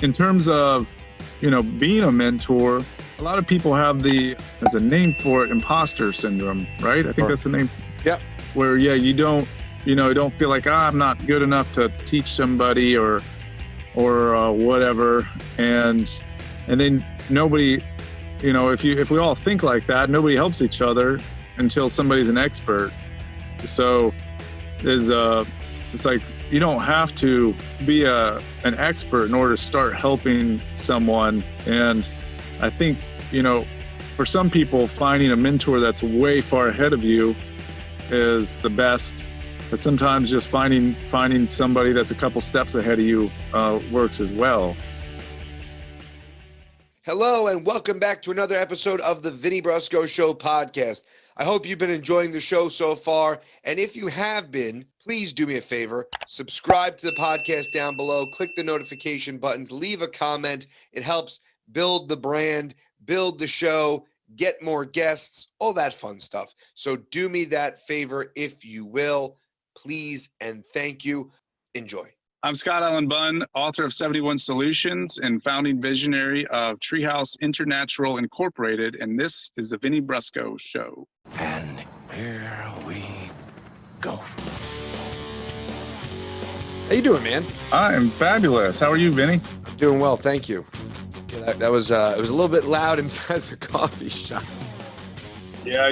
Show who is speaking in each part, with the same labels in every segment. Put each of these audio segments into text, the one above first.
Speaker 1: in terms of, being a mentor, a lot of people have there's a name for it, imposter syndrome, right? I think that's the name.
Speaker 2: Yep.
Speaker 1: Where, you don't feel like, I'm not good enough to teach somebody or whatever. And then nobody, if we all think like that, nobody helps each other until somebody's an expert. So it's like, you don't have to be an expert in order to start helping someone. And I think, for some people, finding a mentor that's way far ahead of you is the best. But sometimes just finding somebody that's a couple steps ahead of you works as well.
Speaker 2: Hello, and welcome back to another episode of the Vinny Brusco Show podcast. I hope you've been enjoying the show so far. And if you have been, please do me a favor. Subscribe to the podcast down below. Click the notification buttons. Leave a comment. It helps build the brand, build the show, get more guests, all that fun stuff. So do me that favor if you will. Please and thank you. Enjoy.
Speaker 1: I'm Scott Allen Bunn, author of 71 Solutions and founding visionary of Treehouse International Incorporated, and this is the Vinny Brusco Show.
Speaker 3: And here we go.
Speaker 2: How you doing, man?
Speaker 1: I am fabulous. How are you, Vinny?
Speaker 2: I'm doing well, thank you. Yeah, that was it was a little bit loud inside the coffee shop.
Speaker 1: Yeah,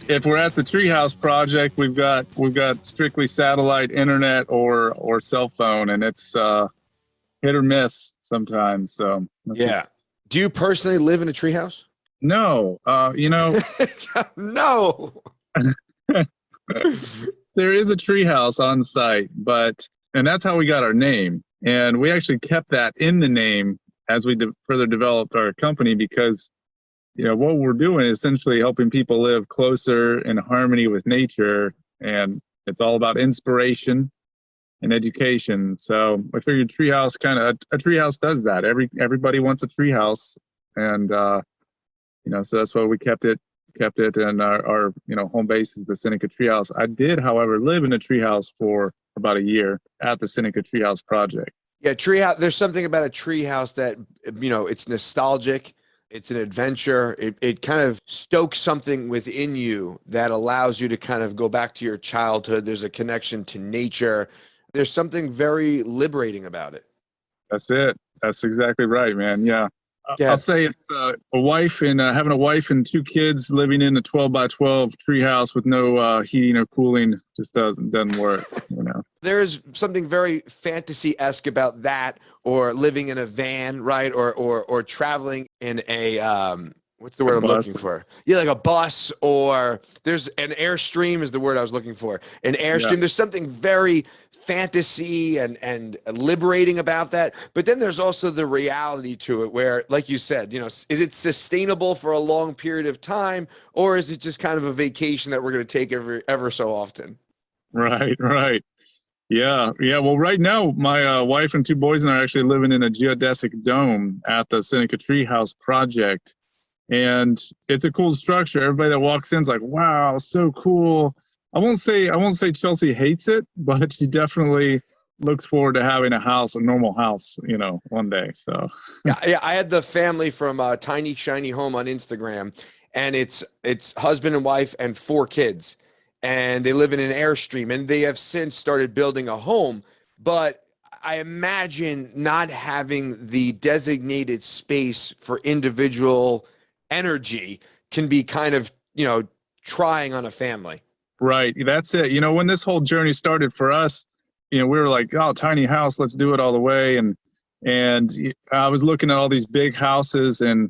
Speaker 1: if we're at the Treehouse project, we've got strictly satellite internet or cell phone, and it's hit or miss sometimes. So
Speaker 2: yeah. Do you personally live in a treehouse?
Speaker 1: No,
Speaker 2: no.
Speaker 1: There is a treehouse on site, and that's how we got our name, and we actually kept that in the name as we further developed our company because. What we're doing is essentially helping people live closer in harmony with nature, and it's all about inspiration and education. So I figured treehouse a treehouse does that. Everybody wants a treehouse, and so that's why we kept it, and our home base is the SenecaTreehouse. I did, however, live in a treehouse for about a year at the SenecaTreehouse project.
Speaker 2: Yeah, treehouse. There's something about a treehouse that it's nostalgic. It's an adventure. It kind of stokes something within you that allows you to kind of go back to your childhood. There's a connection to nature. There's something very liberating about it.
Speaker 1: That's it. That's exactly right, man. Yeah. I'll say it's a wife and having a wife and two kids living in a 12 by 12 treehouse with no heating or cooling just doesn't work.
Speaker 2: There is something very fantasy-esque about that, or living in a van, right? Or traveling in a what's the word I'm looking for? Yeah, like a bus, or there's an airstream is the word I was looking for. An airstream. Yeah. There's something very fantasy and liberating about that. But then there's also the reality to it where, like you said, is it sustainable for a long period of time, or is it just kind of a vacation that we're going to take ever so often?
Speaker 1: Right. Yeah. Well, right now, my wife and two boys and I are actually living in a geodesic dome at the SenecaTreehouse project. And it's a cool structure. Everybody that walks in is like, wow, so cool. I won't say Chelsea hates it, but she definitely looks forward to having a normal house, one day. So
Speaker 2: yeah, I had the family from Tiny Shiny Home on Instagram, and it's husband and wife and 4 kids, and they live in an airstream, and they have since started building a home. But I imagine not having the designated space for individual energy can be kind of, trying on a family.
Speaker 1: Right. That's it. When this whole journey started for us, we were like, oh, tiny house, let's do it all the way. And I was looking at all these big houses and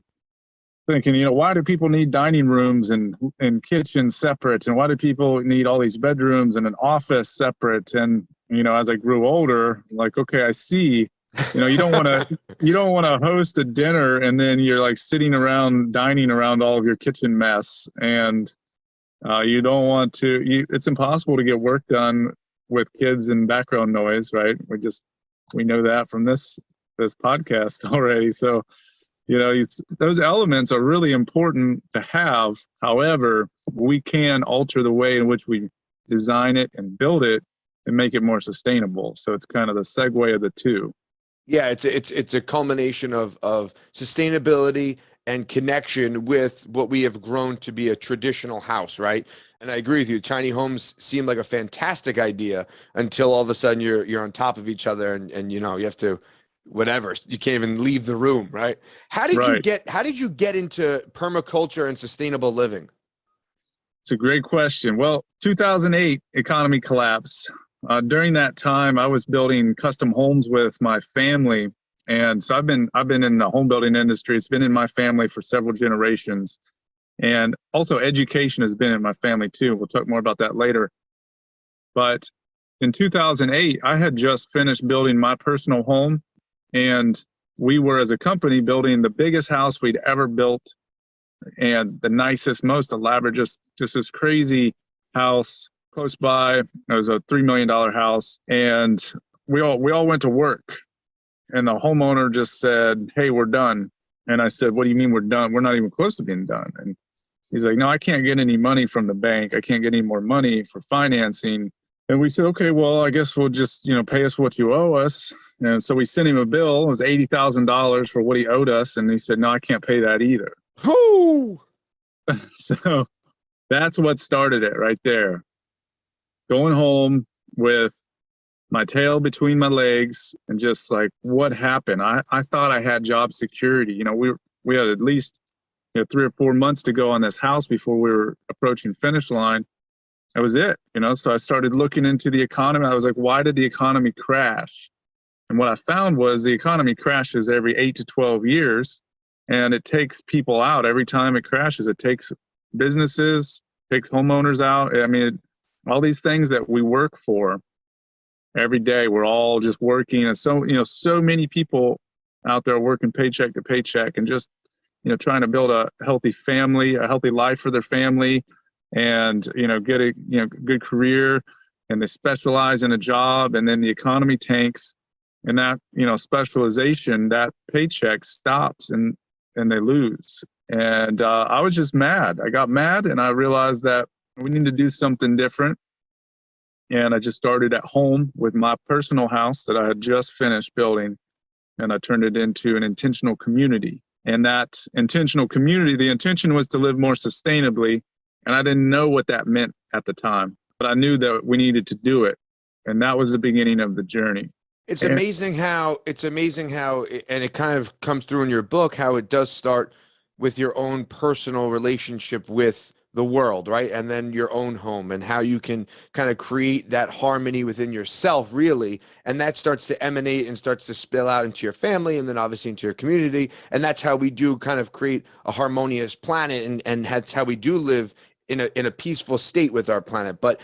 Speaker 1: thinking, why do people need dining rooms and kitchens separate? And why do people need all these bedrooms and an office separate? And, as I grew older, like, okay, I see, you don't want to host a dinner and then you're like sitting around, dining around all of your kitchen mess. And you don't want to, it's impossible to get work done with kids and background noise, right? We know that from this podcast already. So, those elements are really important to have. However, we can alter the way in which we design it and build it and make it more sustainable. So it's kind of the segue of the two.
Speaker 2: Yeah, it's a culmination of sustainability and connection with what we have grown to be a traditional house, right? And I agree with you. Tiny homes seem like a fantastic idea until all of a sudden you're on top of each other and you know you have to whatever. You can't even leave the room, right?
Speaker 1: Right.
Speaker 2: How did you get into permaculture and sustainable living?
Speaker 1: It's a great question. Well, 2008 economy collapse. During that time, I was building custom homes with my family, and so I've been in the home building industry. It's been in my family for several generations, and also education has been in my family too. We'll talk more about that later. But in 2008, I had just finished building my personal home, and we were, as a company, building the biggest house we'd ever built, and the nicest, most elaborate, just this crazy house close by. It was a $3 million house, and we all went to work, and the homeowner just said, "Hey, we're done." And I said, "What do you mean we're done? We're not even close to being done." And he's like, "No, I can't get any money from the bank. I can't get any more money for financing." And we said, "Okay, well, I guess we'll just, pay us what you owe us." And so we sent him a bill. It was $80,000 for what he owed us. And he said, "No, I can't pay that either."
Speaker 2: Whoo!
Speaker 1: So that's what started it right there. Going home with my tail between my legs and just like, what happened? I thought I had job security. We had at least 3 or 4 months to go on this house before we were approaching finish line. That was it. So I started looking into the economy. I was like, why did the economy crash? And what I found was the economy crashes every 8 to 12 years, and it takes people out every time it crashes. It takes businesses, takes homeowners out. I mean, all these things that we work for every day, we're all just working. And so many people out there working paycheck to paycheck and just, trying to build a healthy family, a healthy life for their family, and, get a, good career, and they specialize in a job, and then the economy tanks, and that, specialization, that paycheck stops, and they lose. And I was just mad. I got mad, and I realized that we need to do something different. And I just started at home with my personal house that I had just finished building, and I turned it into an intentional community. And that intentional community, the intention was to live more sustainably. And I didn't know what that meant at the time, but I knew that we needed to do it. And that was the beginning of the journey.
Speaker 2: It's amazing how, and it kind of comes through in your book, how it does start with your own personal relationship with the world, right? And then your own home, and how you can kind of create that harmony within yourself, really. And that starts to emanate and starts to spill out into your family, and then obviously into your community. And that's how we do kind of create a harmonious planet. And that's how we do live in a peaceful state with our planet. But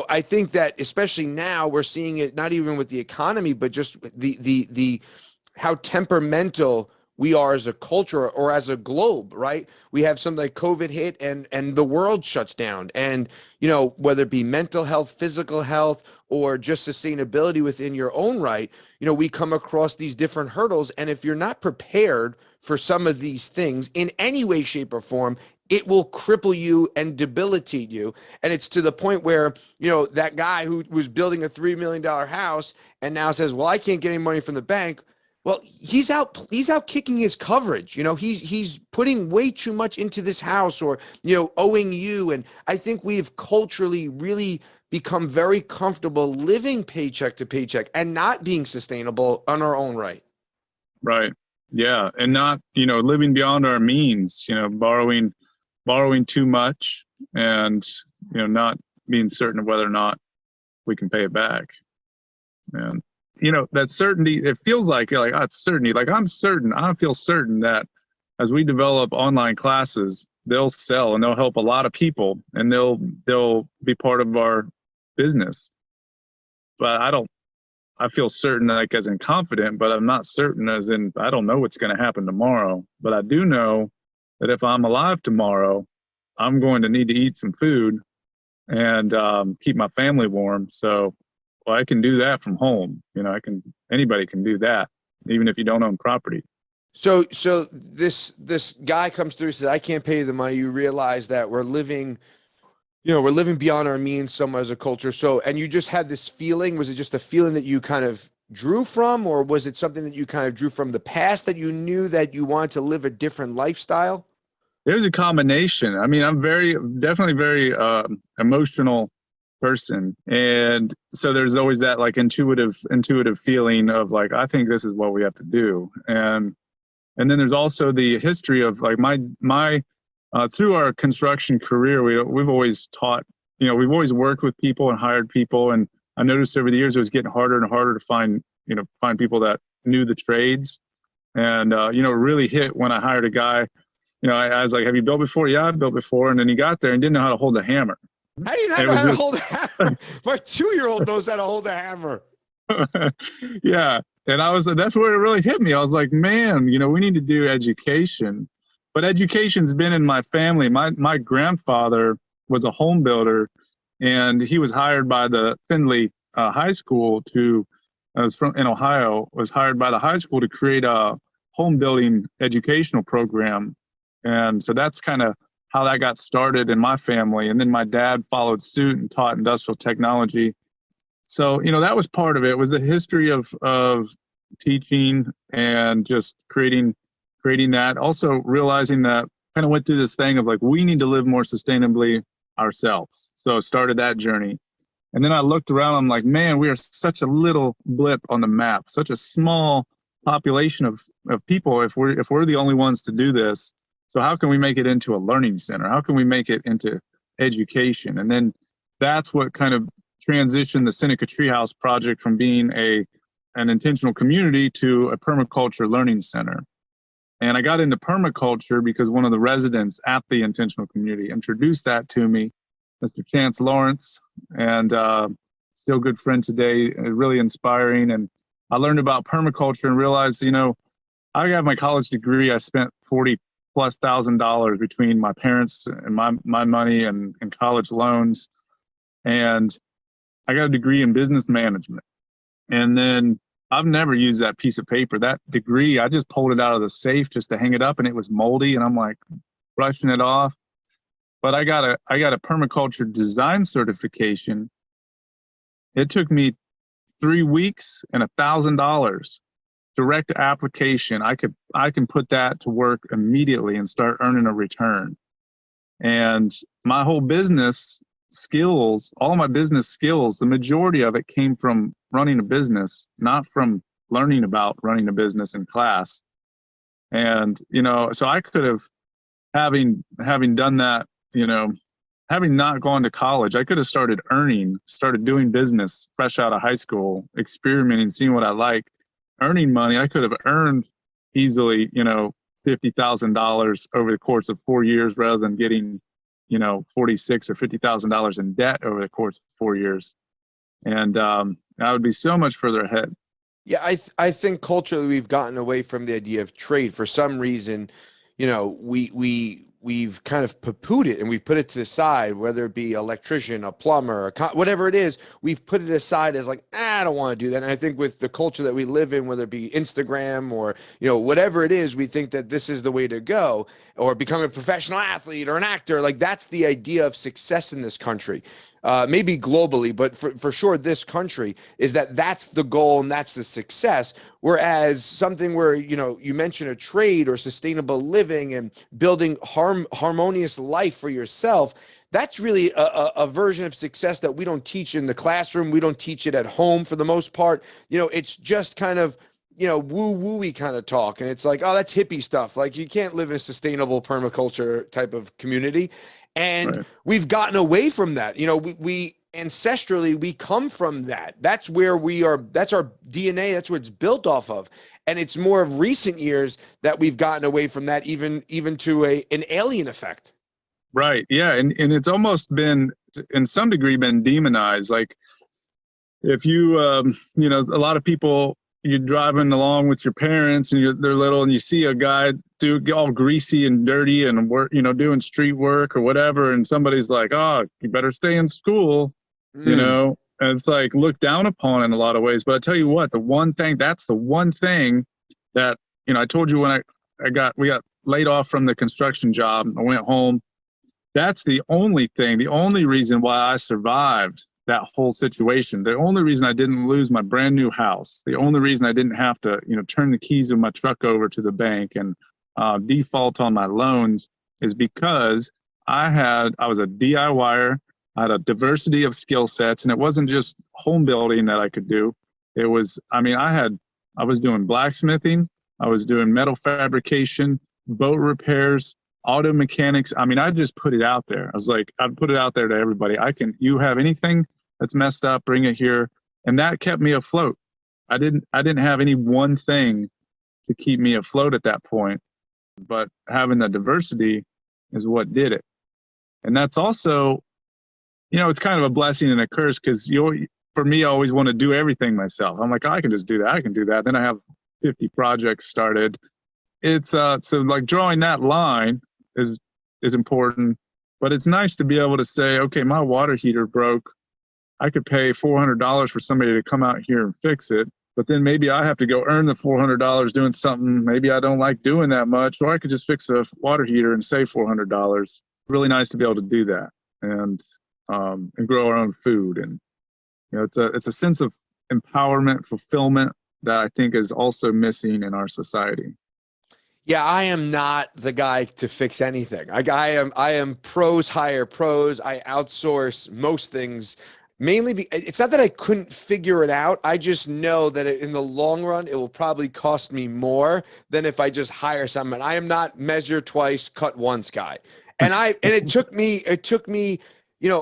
Speaker 2: I think that especially now we're seeing it not even with the economy, but just the how temperamental we are as a culture or as a globe, right? We have something like COVID hit, and the world shuts down. And, whether it be mental health, physical health, or just sustainability within your own right, we come across these different hurdles. And if you're not prepared for some of these things in any way, shape, or form, it will cripple you and debilitate you. And it's to the point where, that guy who was building a $3 million house and now says, well, I can't get any money from the bank. Well, he's out kicking his coverage. He's putting way too much into this house, or, owing you. And I think we've culturally really become very comfortable living paycheck to paycheck and not being sustainable on our own right.
Speaker 1: Right. Yeah. And not, living beyond our means, borrowing too much, and, not being certain of whether or not we can pay it back. And, that certainty, it feels like you're like, oh, it's certainty. Like, I feel certain that as we develop online classes, they'll sell and they'll help a lot of people, and they'll be part of our business. But I feel certain, like, as in confident, but I'm not certain as in, I don't know what's going to happen tomorrow. But I do know that if I'm alive tomorrow, I'm going to need to eat some food and keep my family warm. So, well, I can do that from home. Anybody can do that, even if you don't own property.
Speaker 2: So this guy comes through and says, I can't pay the money. You realize that we're living beyond our means somewhere as a culture. So, and you just had this feeling. Was it just a feeling that you kind of drew from, or was it something that you kind of drew from the past that you knew that you wanted to live a different lifestyle?
Speaker 1: It was a combination. I mean, I'm definitely very emotional person, and so there's always that like intuitive feeling of like, I think this is what we have to do. And then there's also the history of like my through our construction career, we've always taught, we've always worked with people and hired people, and I noticed over the years it was getting harder and harder to find people that knew the trades. And it really hit when I hired a guy. I was like, have you built before? Yeah, I've built before. And then he got there and didn't know how to hold a hammer.
Speaker 2: How do you not know how to hold a hammer? My 2-year-old knows how to hold a hammer.
Speaker 1: Yeah. And that's where it really hit me. I was like, man, we need to do education. But education's been in my family. My grandfather was a home builder, and he was hired by the Findlay High School in Ohio, was hired by the high school to create a home building educational program. And so that's kind of how that got started in my family. And then my dad followed suit and taught industrial technology. So, that was part of it, was the history of teaching and just creating that. Also realizing that kind of went through this thing of like, we need to live more sustainably ourselves. So started that journey. And then I looked around, I'm like, man, we are such a little blip on the map, such a small population of people if we're the only ones to do this. So how can we make it into a learning center? How can we make it into education? And then that's what kind of transitioned the SenecaTreehouse project from being an intentional community to a permaculture learning center. And I got into permaculture because one of the residents at the intentional community introduced that to me, Mr. Chance Lawrence, and still good friend today, really inspiring. And I learned about permaculture and realized, I got my college degree. I spent $40,000+ between my parents and my money and college loans. And I got a degree in business management. And then I've never used that piece of paper. That degree, I just pulled it out of the safe just to hang it up, and it was moldy, and I'm like brushing it off. But I got a permaculture design certification. It took me 3 weeks and $1,000. Direct application. I can put that to work immediately and start earning a return. And my whole business skills, all my business skills, the majority of it came from running a business, not from learning about running a business in class. And, so I could have, having done that, having not gone to college, I could have started doing business fresh out of high school, experimenting, seeing what I like, earning money. I could have earned easily, $50,000 over the course of 4 years rather than getting, $46,000 or $50,000 in debt over the course of 4 years. And I would be so much further ahead.
Speaker 2: Yeah, I think culturally we've gotten away from the idea of trade for some reason. We've kind of poo-pooed it and we've put it to the side, whether it be electrician, a plumber, whatever it is, we've put it aside as like, I don't want to do that. And I think with the culture that we live in, whether it be Instagram or, whatever it is, we think that this is the way to go, or become a professional athlete or an actor. Like that's the idea of success in this country. Maybe globally, but for sure, this country is that's the goal and that's the success. Whereas something where, you mention a trade or sustainable living and building harmonious life for yourself, that's really a version of success that we don't teach in the classroom. We don't teach it at home for the most part. It's just kind of, woo-woo-y kind of talk. And it's like, oh, that's hippie stuff. Like you can't live in a sustainable permaculture type of community. And right. We've gotten away from that. We ancestrally, we come from that. That's where we are. That's our DNA. That's what it's built off of. And it's more of recent years that we've gotten away from that, even to an alien effect.
Speaker 1: Right. Yeah. And it's almost been, in some degree, been demonized. Like if you, a lot of people, you're driving along with your parents and they're little and you see a guy all greasy and dirty and work, doing street work or whatever. And somebody's like, oh, you better stay in school, and it's like looked down upon in a lot of ways. But I tell you what, that's the one thing that, I told you when we got laid off from the construction job, I went home. That's the only reason why I survived that whole situation. The only reason I didn't lose my brand new house, the only reason I didn't have to, turn the keys of my truck over to the bank and default on my loans is because I was a DIYer. I had a diversity of skill sets, and it wasn't just home building that I could do. It was, I was doing blacksmithing, I was doing metal fabrication, boat repairs, auto mechanics. I just put it out there. I was like, I'd put it out there to everybody. You have anything that's messed up, bring it here. And that kept me afloat. I didn't have any one thing to keep me afloat at that point, but having the diversity is what did it. And that's also, it's kind of a blessing and a curse, because for me, I always want to do everything myself. I'm like, I can just do that. I can do that. Then I have 50 projects started. It's so like drawing that line is important, but it's nice to be able to say, okay, my water heater broke. I could pay $400 for somebody to come out here and fix it, but then maybe I have to go earn the $400 doing something maybe I don't like doing that much, or I could just fix a water heater and save $400. Really nice to be able to do that and grow our own food. And it's a sense of empowerment, fulfillment that I think is also missing in our society.
Speaker 2: Yeah, I am not the guy to fix anything. I am pros hire pros. I outsource most things, mainly it's not that I couldn't figure it out. I just know that in the long run, it will probably cost me more than if I just hire someone. I am not measure twice, cut once guy. And it took me,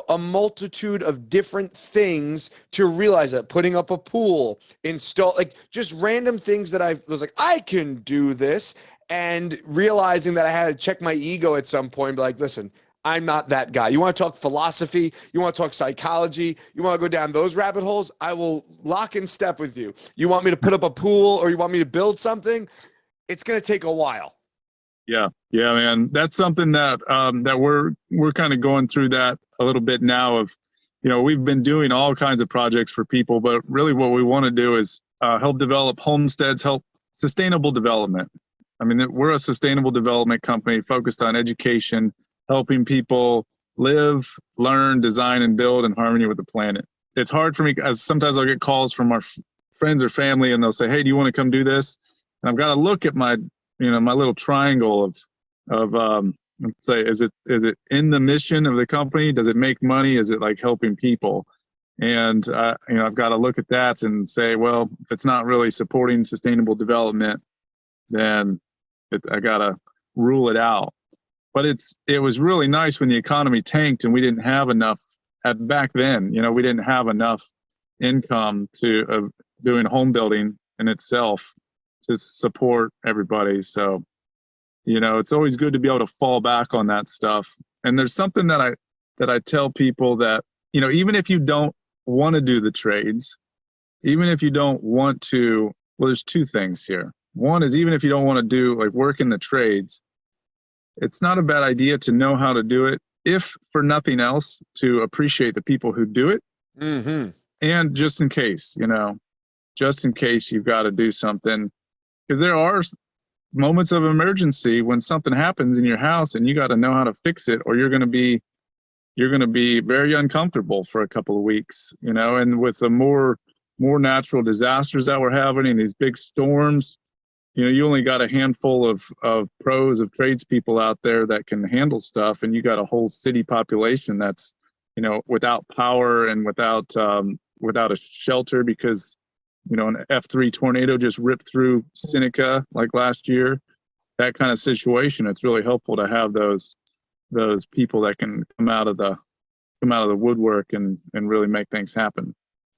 Speaker 2: a multitude of different things to realize that. Putting up a pool, like just random things that I was like, I can do this. And realizing that I had to check my ego at some point, be like, listen, I'm not that guy. You want to talk philosophy? You want to talk psychology? You want to go down those rabbit holes? I will lock in step with you. You want me to put up a pool, or you want me to build something? It's going to take a while.
Speaker 1: Yeah, man. That's something that that we're kind of going through that a little bit now. Of, we've been doing all kinds of projects for people, but really what we want to do is help develop homesteads, help sustainable development. We're a sustainable development company focused on education, helping people live, learn, design, and build in harmony with the planet. It's hard for me, as sometimes I'll get calls from our friends or family, and they'll say, hey, do you want to come do this? And I've got to look at my my little triangle of let's say, is it in the mission of the company? Does it make money? Is it like helping people? And I've got to look at that and say, well, if it's not really supporting sustainable development, then I got to rule it out. But it was really nice when the economy tanked and we didn't have enough back then. We didn't have enough income of doing home building in itself to support everybody. So, it's always good to be able to fall back on that stuff. And there's something that I tell people that, even if you don't want to do the trades, even if you don't want to, well, there's two things here. One is, even if you don't want to do like work in the trades, it's not a bad idea to know how to do it, if for nothing else, to appreciate the people who do it.
Speaker 2: Mm-hmm.
Speaker 1: And just in case you've got to do something. Because there are moments of emergency when something happens in your house and you got to know how to fix it, or you're going to be very uncomfortable for a couple of weeks, and with the more natural disasters that we're having in these big storms, you only got a handful of pros, of tradespeople out there that can handle stuff. And you got a whole city population that's, without power and without a shelter, because an F3 tornado just ripped through Seneca like last year. That kind of situation, it's really helpful to have those people that can come out of the woodwork and really make things happen.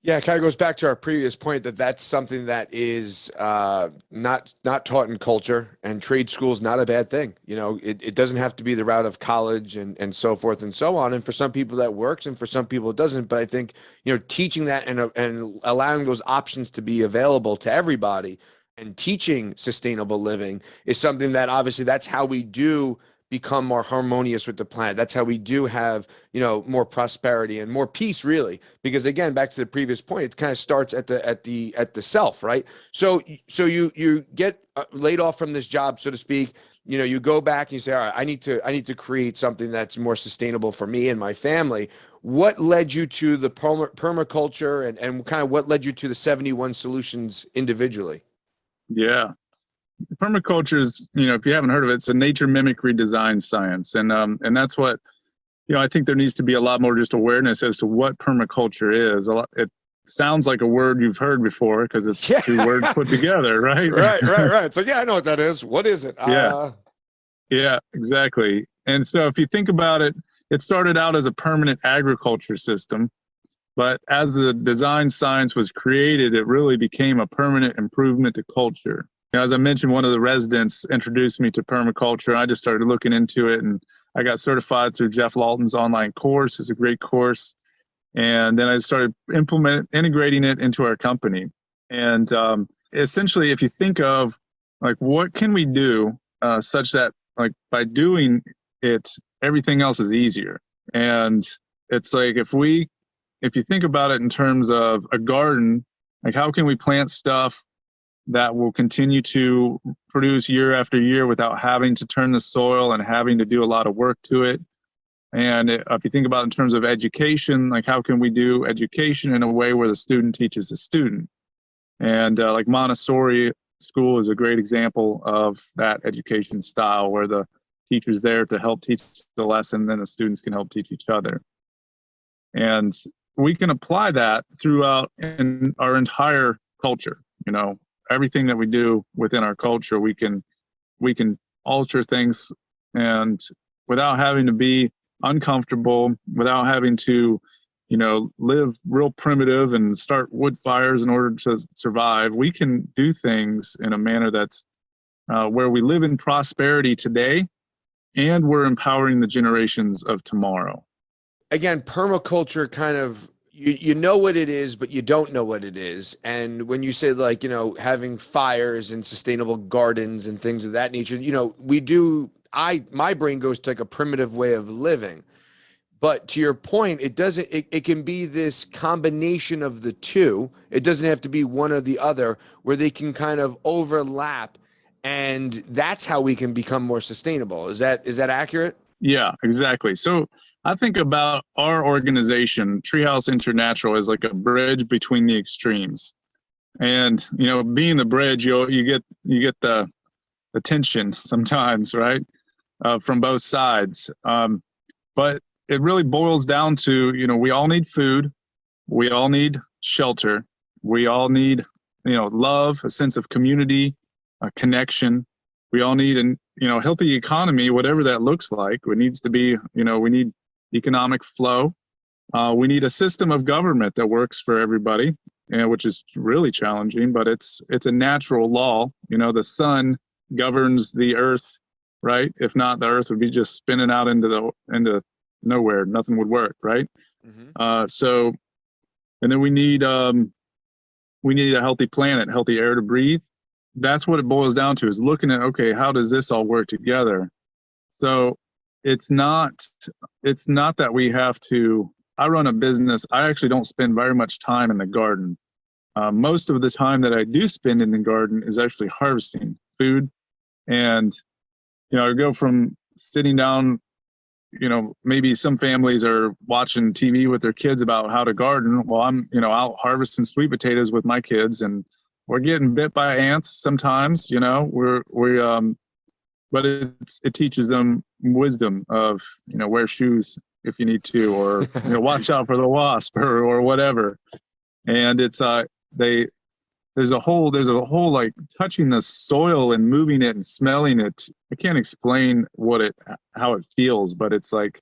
Speaker 2: Yeah, it kind of goes back to our previous point that that's something that is not taught in culture, and trade school is not a bad thing. It doesn't have to be the route of college and so forth and so on. And for some people that works, and for some people it doesn't. But I think, teaching that and allowing those options to be available to everybody, and teaching sustainable living is something that, obviously, that's how we do become more harmonious with the planet. That's how we do have, more prosperity and more peace, really. Because again, back to the previous point, it kind of starts at the self, right? So you get laid off from this job, so to speak. You go back and you say, all right, I need to create something that's more sustainable for me and my family. what led you to the permaculture and kind of what led you to the 71 solutions individually?
Speaker 1: Yeah. Permaculture is, if you haven't heard of it, it's a nature mimicry design science. And that's what, I think there needs to be a lot more just awareness as to what permaculture is. It sounds like a word you've heard before because it's two words put together, right?
Speaker 2: Right. It's like, yeah, I know what that is. What is it?
Speaker 1: Yeah, exactly. And so if you think about it, it started out as a permanent agriculture system, but as the design science was created, it really became a permanent improvement to culture. As I mentioned, one of the residents introduced me to permaculture. I just started looking into it, and I got certified through Jeff Lawton's online course. It's a great course. And then I started integrating it into our company. And essentially, if you think of like, what can we do such that like by doing it, everything else is easier. And it's like, if you think about it in terms of a garden, like how can we plant stuff that will continue to produce year after year without having to turn the soil and having to do a lot of work to it? And if you think about it in terms of education, like how can we do education in a way where the student teaches the student? And like Montessori school is a great example of that education style where the teacher's there to help teach the lesson, then the students can help teach each other. And we can apply that throughout in our entire culture. Everything that we do within our culture, we can alter things, and without having to be uncomfortable, without having to live real primitive and start wood fires in order to survive, we can do things in a manner that's where we live in prosperity today, and we're empowering the generations of tomorrow.
Speaker 2: Again, permaculture kind of, you know what it is, but you don't know what it is. And when you say like, having fires and sustainable gardens and things of that nature, my brain goes to like a primitive way of living. But to your point, it can be this combination of the two. It doesn't have to be one or the other, where they can kind of overlap. And that's how we can become more sustainable. Is that accurate?
Speaker 1: Yeah, exactly. So I think about our organization, Treehouse International, as like a bridge between the extremes. And, being the bridge, you get the attention sometimes, right? From both sides. But it really boils down to, we all need food. We all need shelter. We all need, love, a sense of community, a connection. We all need a healthy economy, whatever that looks like. It needs to be, we need economic flow. We need a system of government that works for everybody, which is really challenging, but it's a natural law. The sun governs the earth, right? If not, the earth would be just spinning out into nowhere. Nothing would work, right? Mm-hmm. And then we need a healthy planet, healthy air to breathe. That's what it boils down to, is looking at, okay, how does this all work together? So it's not that we have to. I run a business. I actually don't spend very much time in the garden. Most of the time that I do spend in the garden is actually harvesting food. And, I go from sitting down, maybe some families are watching TV with their kids about how to garden. Well, I'm, out harvesting sweet potatoes with my kids, and we're getting bit by ants sometimes, but it teaches them wisdom of, wear shoes if you need to, or, watch out for the wasp or whatever. And it's, there's a whole like touching the soil and moving it and smelling it. I can't explain how it feels, but it's like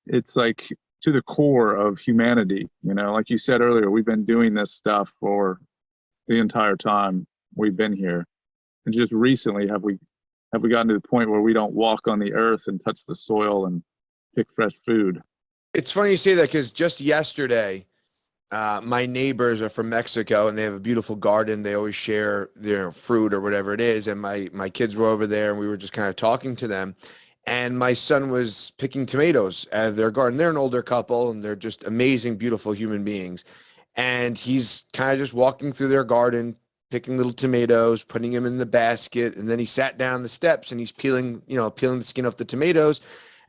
Speaker 1: to the core of humanity. Like you said earlier, we've been doing this stuff for the entire time we've been here. And just recently have we gotten to the point where we don't walk on the earth and touch the soil and pick fresh food.
Speaker 2: It's funny you say that, because just yesterday, my neighbors are from Mexico, and they have a beautiful garden. They always share their fruit or whatever it is. And my kids were over there, and we were just kind of talking to them. And my son was picking tomatoes out of their garden. They're an older couple, and they're just amazing, beautiful human beings. And he's kind of just walking through their garden, picking little tomatoes, putting them in the basket. And then he sat down the steps, and he's peeling the skin off the tomatoes.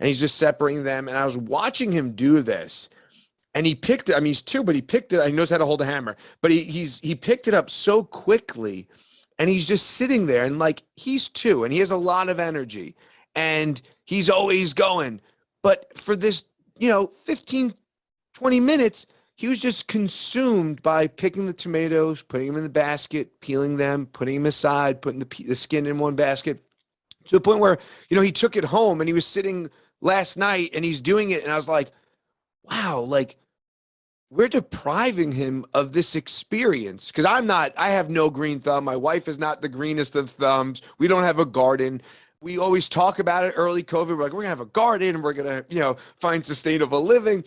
Speaker 2: and he's just separating them. And I was watching him do this, and he picked it. I mean, he's 2, but he picked it. He knows how to hold a hammer, but he picked it up so quickly, and he's just sitting there, and like, he's 2 and he has a lot of energy and he's always going. But for this, 15, 20 minutes, he was just consumed by picking the tomatoes, putting them in the basket, peeling them, putting them aside, putting the skin in one basket, to the point where, he took it home, and he was sitting last night and he's doing it. And I was like, wow, like, we're depriving him of this experience. Cause I have no green thumb. My wife is not the greenest of thumbs. We don't have a garden. We always talk about it early COVID. We're like, we're gonna have a garden and we're gonna, find sustainable living.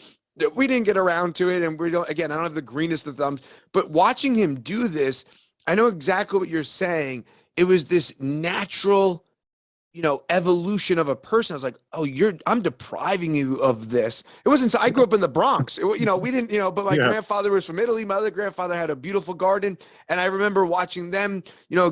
Speaker 2: We didn't get around to it. And I don't have the greenest of thumbs, but watching him do this, I know exactly what you're saying. It was this natural, evolution of a person. I was like, oh, I'm depriving you of this. It wasn't, I grew up in the Bronx. We didn't, but my grandfather was from Italy. My other grandfather had a beautiful garden. And I remember watching them,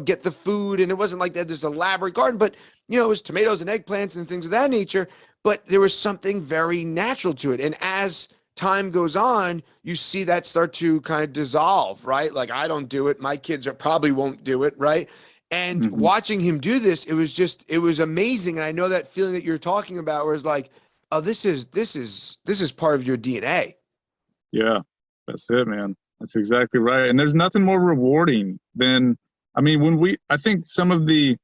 Speaker 2: get the food. And it wasn't like they had this elaborate garden, but, it was tomatoes and eggplants and things of that nature. But there was something very natural to it. And as time goes on, you see that start to kind of dissolve, right? Like, I don't do it. My kids probably won't do it, right? And watching him do this, it was amazing. And I know that feeling that you're talking about, where it's like, oh, this is part of your DNA.
Speaker 1: Yeah, that's it, man. That's exactly right. And there's nothing more rewarding than, I think some of the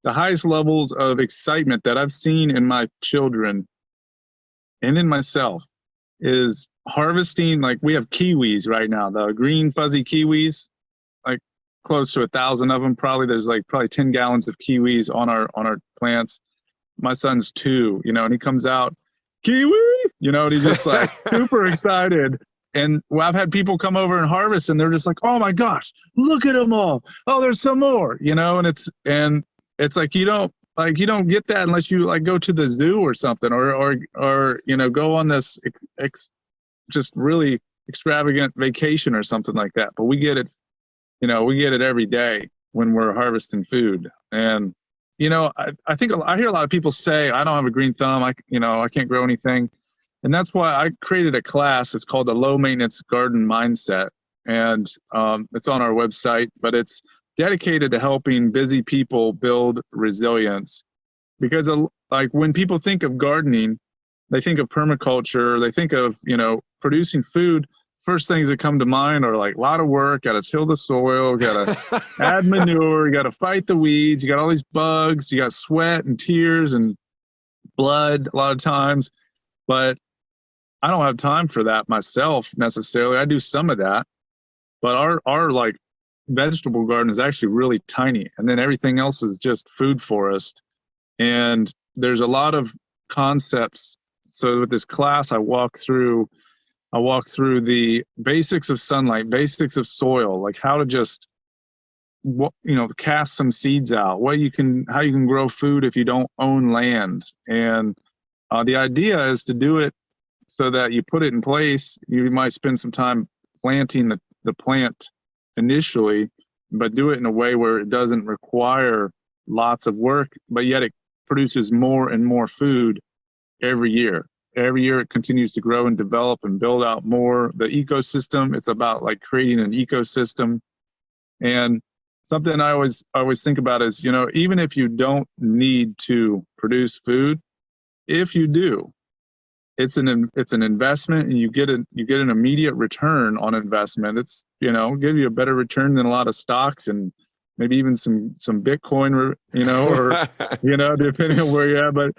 Speaker 1: highest levels of excitement that I've seen in my children and in myself is harvesting. Like, we have kiwis right now, the green fuzzy kiwis, like close to 1,000 of them. There's probably 10 gallons of kiwis on our plants. My son's 2, and he comes out, kiwi, and he's just like super excited. And I've had people come over and harvest, and they're just like, oh my gosh, look at them all. Oh, there's some more, and it's like, you don't get that unless you like go to the zoo or something, or go on this just really extravagant vacation or something like that. But we get it. We get it every day when we're harvesting food. And, I think I hear a lot of people say, I don't have a green thumb. I can't grow anything. And that's why I created a class. It's called the Low Maintenance Garden Mindset. And it's on our website, but it's dedicated to helping busy people build resilience. Because like, when people think of gardening, they think of permaculture, they think of, producing food. First things that come to mind are like a lot of work, got to till the soil, got to add manure, you got to fight the weeds, you got all these bugs, you got sweat and tears and blood a lot of times. But I don't have time for that myself necessarily. I do some of that, but our like vegetable garden is actually really tiny. And then everything else is just food forest. And there's a lot of concepts. So with this class, I walk through the basics of sunlight, basics of soil, like how to just, cast some seeds out, how you can grow food if you don't own land. And the idea is to do it so that you put it in place. You might spend some time planting the plant initially, but do it in a way where it doesn't require lots of work, but yet it produces more and more food every year. Every year it continues to grow and develop and build out more. The ecosystem, it's about like creating an ecosystem. And something I always think about is, even if you don't need to produce food, if you do, it's an investment, and you get an immediate return on investment. It's, give you a better return than a lot of stocks and maybe even some Bitcoin, or depending on where you're at,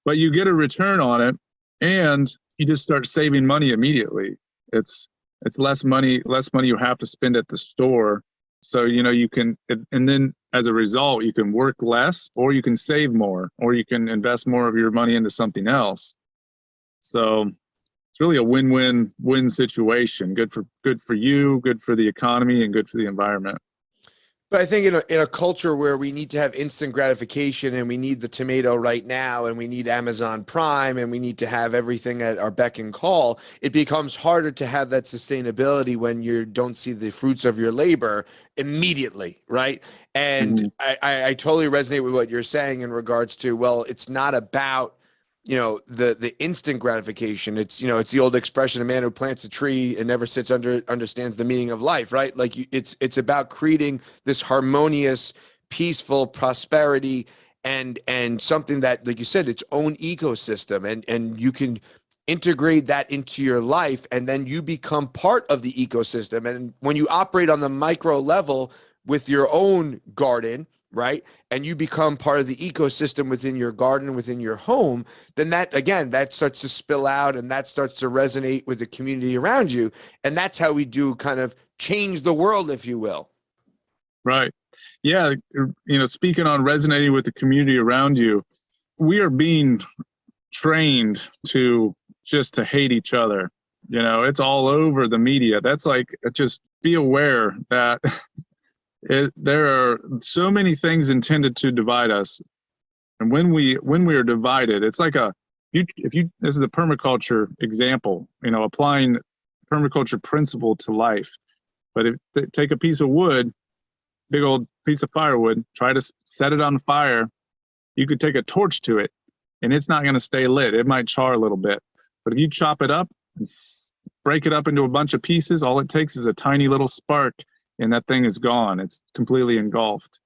Speaker 1: but you get a return on it. And you just start saving money immediately. It's less money you have to spend at the store. So, you can, and then as a result, you can work less, or you can save more, or you can invest more of your money into something else. So it's really a win-win-win situation. Good for you, good for the economy, and good for the environment.
Speaker 2: But I think in a culture where we need to have instant gratification, and we need the tomato right now, and we need Amazon Prime, and we need to have everything at our beck and call, it becomes harder to have that sustainability when you don't see the fruits of your labor immediately, right? And I totally resonate with what you're saying in regards to, well, it's not about the instant gratification. It's, it's the old expression, a man who plants a tree and never sits understands the meaning of life, right? Like it's about creating this harmonious, peaceful prosperity and something that, like you said, its own ecosystem, and you can integrate that into your life, and then you become part of the ecosystem. And when you operate on the micro level with your own garden, right, and you become part of the ecosystem within your garden, within your home, then that starts to spill out, and that starts to resonate with the community around you. And that's how we do kind of change the world, if you will.
Speaker 1: Right. Yeah. Speaking on resonating with the community around you, we are being trained to hate each other. It's all over the media. That's like, just be aware that there are so many things intended to divide us. And when we are divided, it's like this is a permaculture example, applying permaculture principle to life. But take a piece of wood, big old piece of firewood, try to set it on fire. You could take a torch to it and it's not going to stay lit. It might char a little bit. But if you chop it up and break it up into a bunch of pieces, all it takes is a tiny little spark and that thing is gone. It's completely engulfed.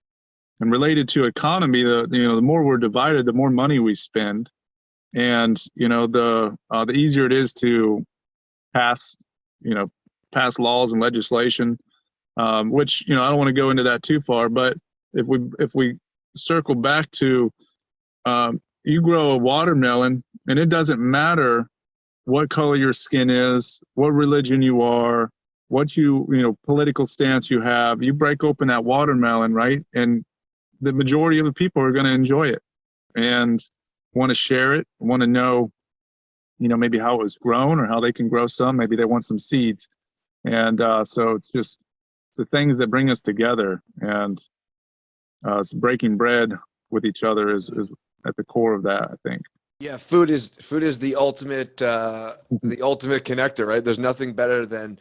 Speaker 1: And related to economy, the more we're divided, the more money we spend. And, the easier it is to pass laws and legislation, which, I don't want to go into that too far, but if we circle back to, you grow a watermelon and it doesn't matter what color your skin is, what religion you are, what political stance you have. You break open that watermelon, right? And the majority of the people are going to enjoy it and want to share it, want to know, maybe how it was grown or how they can grow some. Maybe they want some seeds. And so it's just the things that bring us together, and it's breaking bread with each other is at the core of that, I think.
Speaker 2: Yeah, food is the ultimate connector, right? There's nothing better than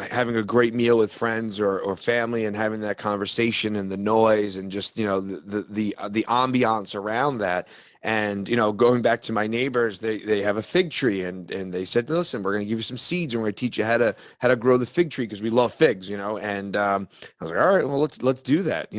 Speaker 2: having a great meal with friends or family and having that conversation and the noise and just the ambiance around that. And going back to my neighbors, they have a fig tree, and they said, listen, we're going to give you some seeds and we're going to teach you how to grow the fig tree because we love figs, and I was like, all right, well, let's do that.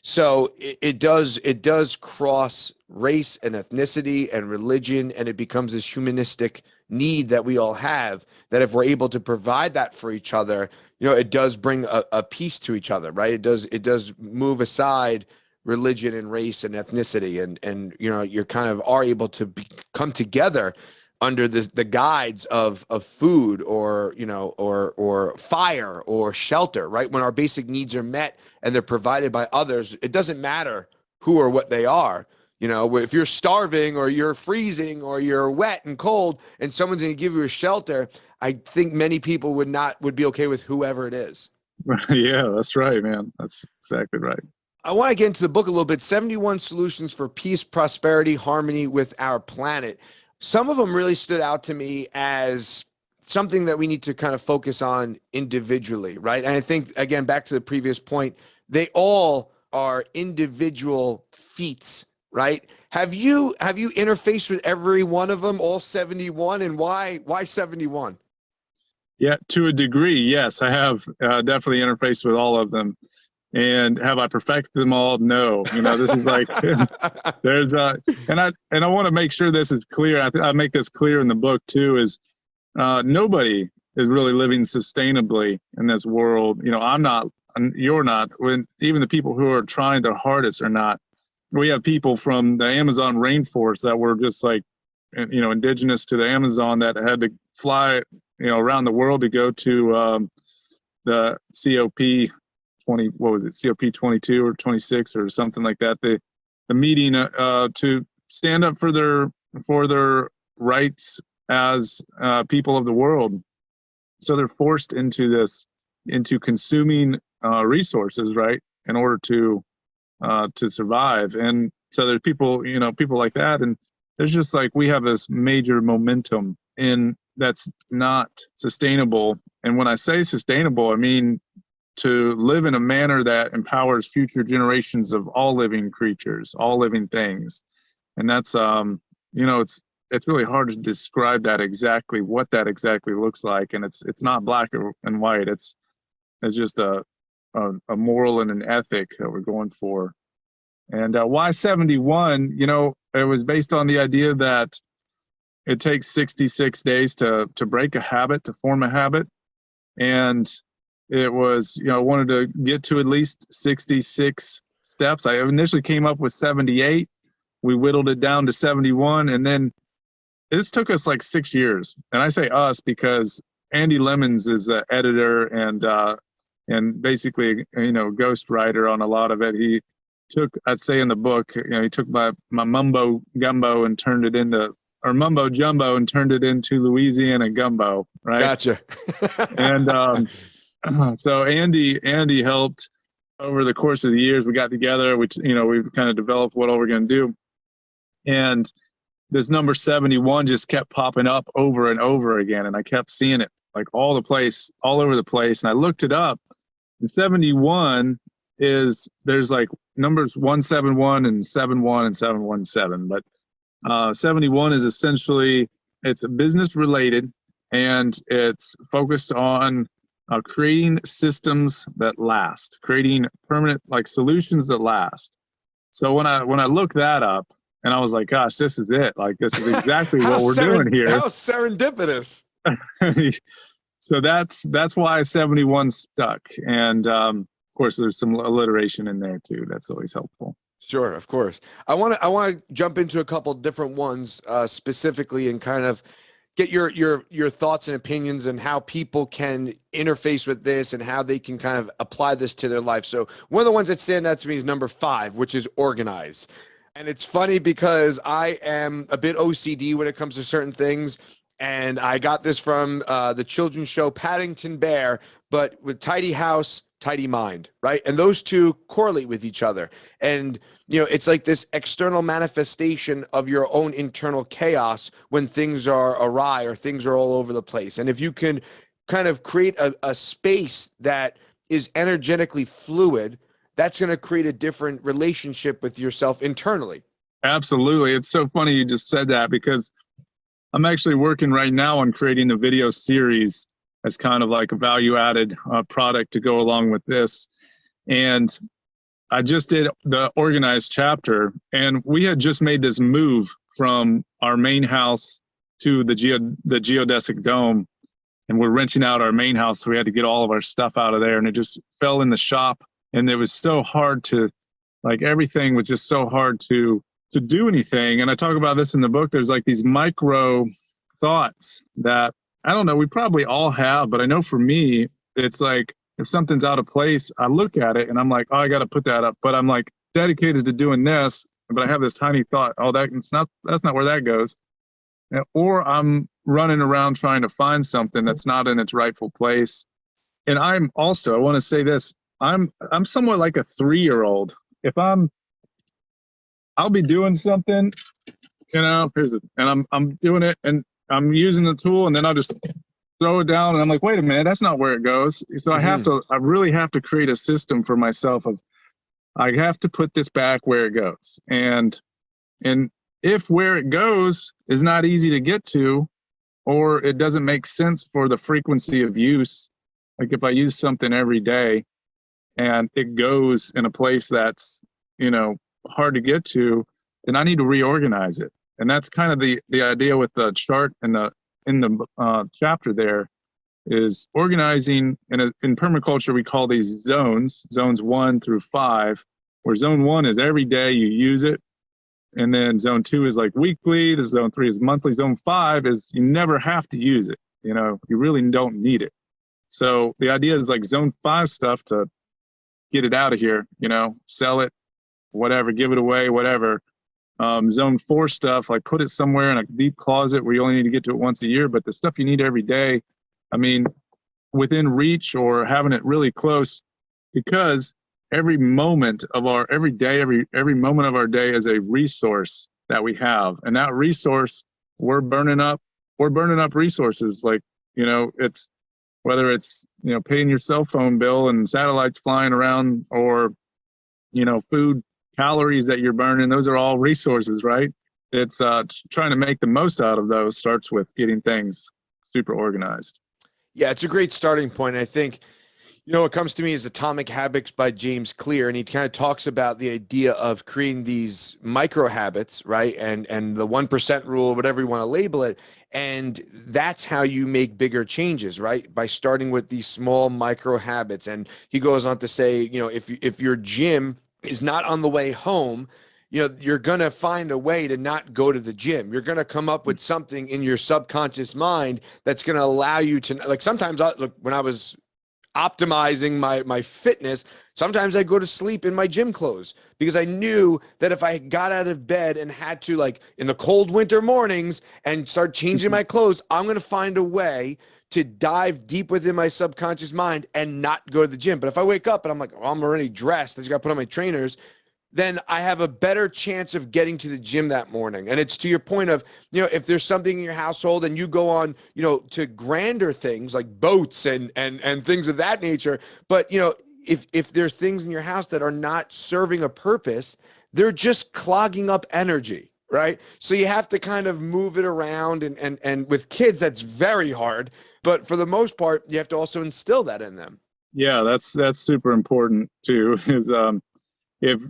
Speaker 2: So it does cross race and ethnicity and religion, and it becomes this humanistic need that we all have, that if we're able to provide that for each other, it does bring a peace to each other, right? It does move aside religion and race and ethnicity, and you're kind of are able to come together under the guides of food or fire or shelter, right? When our basic needs are met and they're provided by others, it doesn't matter who or what they are. If you're starving or you're freezing or you're wet and cold and someone's going to give you a shelter, I think many people would be okay with whoever it is.
Speaker 1: Yeah, that's right, man. That's exactly right.
Speaker 2: I want to get into the book a little bit. 71 Solutions for Peace, Prosperity, Harmony with Our Planet. Some of them really stood out to me as something that we need to kind of focus on individually, right? And I think, again, back to the previous point, they all are individual feats, right? Have you interfaced with every one of them, all 71, and why 71?
Speaker 1: Yeah, to a degree, yes. I have definitely interfaced with all of them. And have I perfected them all? No. This is like there's and I want to make sure this is clear. I make this clear in the book too, is nobody is really living sustainably in this world. I'm not, and you're not. Even the people who are trying their hardest are not. We have people from the Amazon rainforest that were just like, indigenous to the Amazon, that had to fly, around the world to go to the COP 20, what was it, COP 22 or 26 or something like that. The meeting to stand up for their rights as people of the world. So they're forced into consuming resources, right, in order to survive. And so there's people like that, and there's just like, we have this major momentum that's not sustainable. And when I say sustainable, I mean to live in a manner that empowers future generations of all living creatures, all living things. And that's it's really hard to describe that exactly, what that exactly looks like. And it's not black and white. It's just a moral and an ethic that we're going for. And why 71? It was based on the idea that it takes 66 days to break a habit, to form a habit. And it was, I wanted to get to at least 66 steps. I initially came up with 78. We whittled it down to 71. And then this took us like 6 years. And I say us because Andy Lemons is the editor and basically, ghost writer on a lot of it. He took, I'd say in the book, he took my mumbo gumbo and turned it into, or mumbo jumbo and turned it into Louisiana gumbo, right?
Speaker 2: Gotcha.
Speaker 1: And so Andy helped over the course of the years. We got together, which, we've kind of developed what all we're going to do. And this number 71 just kept popping up over and over again. And I kept seeing it like all over the place. And I looked it up. And 71 there's like numbers 171 and 71 and 717. But 71 is essentially, it's business related, and it's focused on creating systems that last, creating permanent solutions that last. So when I looked that up, and I was like, gosh, this is it. Like, this is exactly what we're doing here.
Speaker 2: How serendipitous.
Speaker 1: So that's why 71 stuck. And of course, there's some alliteration in there too. That's always helpful.
Speaker 2: Sure, of course. I want to jump into a couple different ones specifically, and kind of get your thoughts and opinions and how people can interface with this and how they can kind of apply this to their life. So one of the ones that stand out to me is number 5, which is organize. And it's funny because I am a bit OCD when it comes to certain things. And I got this from the children's show Paddington Bear, but with tidy house, tidy mind, right? And those two correlate with each other. And, it's like this external manifestation of your own internal chaos when things are awry or things are all over the place. And if you can kind of create a space that is energetically fluid, that's going to create a different relationship with yourself internally.
Speaker 1: Absolutely. It's so funny you just said that, because I'm actually working right now on creating a video series as kind of like a value-added product to go along with this. And I just did the organized chapter, and we had just made this move from our main house to the geodesic dome, and we're renting out our main house, so we had to get all of our stuff out of there, and it just fell in the shop. And it was so hard to, everything was just so hard to do anything. And I talk about this in the book. There's like these micro thoughts that, I don't know, we probably all have, but I know for me, it's like, if something's out of place, I look at it and I'm like, oh, I got to put that up. But I'm like dedicated to doing this, but I have this tiny thought, oh, that's not where that goes. Or I'm running around trying to find something that's not in its rightful place. And I'm also, I want to say this, I'm somewhat like a 3-year-old. If I'll be doing something, and I'm doing it and I'm using the tool, and then I'll just throw it down, and I'm like, wait a minute, that's not where it goes. So I really have to create a system for myself of, I have to put this back where it goes. And if where it goes is not easy to get to, or it doesn't make sense for the frequency of use, like if I use something every day and it goes in a place that's, hard to get to, then I need to reorganize it. And that's kind of the idea with the chart in the chapter there, is organizing. In permaculture, we call these zones 1 through 5, where zone 1 is every day you use it. And then zone 2 is like weekly. The zone 3 is monthly. Zone 5 is you never have to use it. You really don't need it. So the idea is like zone 5 stuff to get it out of here, sell it, whatever, give it away, whatever. Zone 4 stuff, like put it somewhere in a deep closet where you only need to get to it once a year. But the stuff you need every day, within reach or having it really close, because every moment of every day, every moment of our day is a resource that we have. And that resource, we're burning up resources. It's whether it's, paying your cell phone bill and satellites flying around, or, food calories that you're burning, those are all resources, right? it's trying to make the most out of those starts with getting things super organized.
Speaker 2: Yeah, it's a great starting point. I think, what comes to me is Atomic Habits by James Clear, and he kind of talks about the idea of creating these micro habits, right? And the 1% rule, whatever you want to label it. And that's how you make bigger changes, right? By starting with these small micro habits. And he goes on to say, if your gym is not on the way home, you're going to find a way to not go to the gym. You're going to come up with something in your subconscious mind that's going to allow you to, like, sometimes when I was optimizing my fitness, sometimes I go to sleep in my gym clothes because I knew that if I got out of bed and had to, like, in the cold winter mornings and start changing my clothes, I'm going to find a way to dive deep within my subconscious mind and not go to the gym. But if I wake up and I'm like, I'm already dressed, I just got to put on my trainers, then I have a better chance of getting to the gym that morning. And it's to your point of, if there's something in your household and you go on, to grander things like boats and things of that nature. But, if there's things in your house that are not serving a purpose, they're just clogging up energy, right? So you have to kind of move it around, and with kids, that's very hard. But for the most part, you have to also instill that in them.
Speaker 1: Yeah, that's super important too, is, if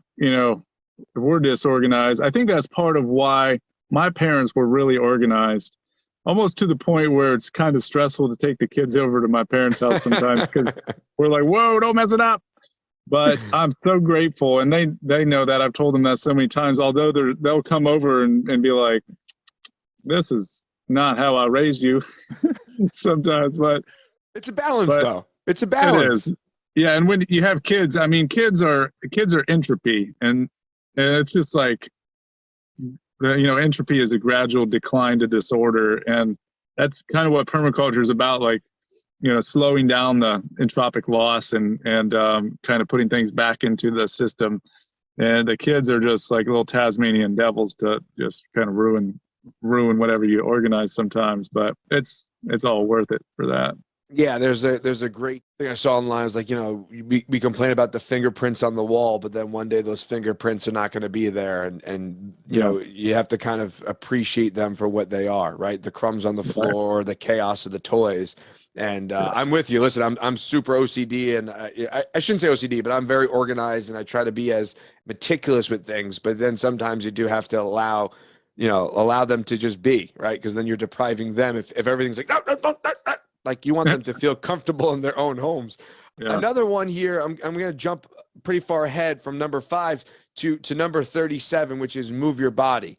Speaker 1: we're disorganized, I think that's part of why my parents were really organized, almost to the point where it's kind of stressful to take the kids over to my parents' house sometimes because we're like, whoa, don't mess it up. But I'm so grateful, and they know that. I've told them that so many times, although they'll come over and be like, this is not how I raised you sometimes. But
Speaker 2: it's a balance, though. It's a balance.
Speaker 1: It is. Yeah, and when you have kids, I mean, kids are entropy, and it's just like, entropy is a gradual decline to disorder, and that's kind of what permaculture is about, like, slowing down the entropic loss and kind of putting things back into the system. And the kids are just like little Tasmanian devils to just kind of ruin whatever you organize sometimes, but it's all worth it for that.
Speaker 2: Yeah, there's a great thing I saw online. It was like, we complain about the fingerprints on the wall, but then one day those fingerprints are not going to be there. And you have to kind of appreciate them for what they are, right? The crumbs on the floor, the chaos of the toys. And I'm with you. Listen, I'm super OCD, and I shouldn't say OCD, but I'm very organized, and I try to be as meticulous with things. But then sometimes you do have to allow them to just be, right? Because then you're depriving them if everything's like, no, like, you want them to feel comfortable in their own homes. Yeah. Another one here, I'm going to jump pretty far ahead from number 5 to number 37, which is move your body.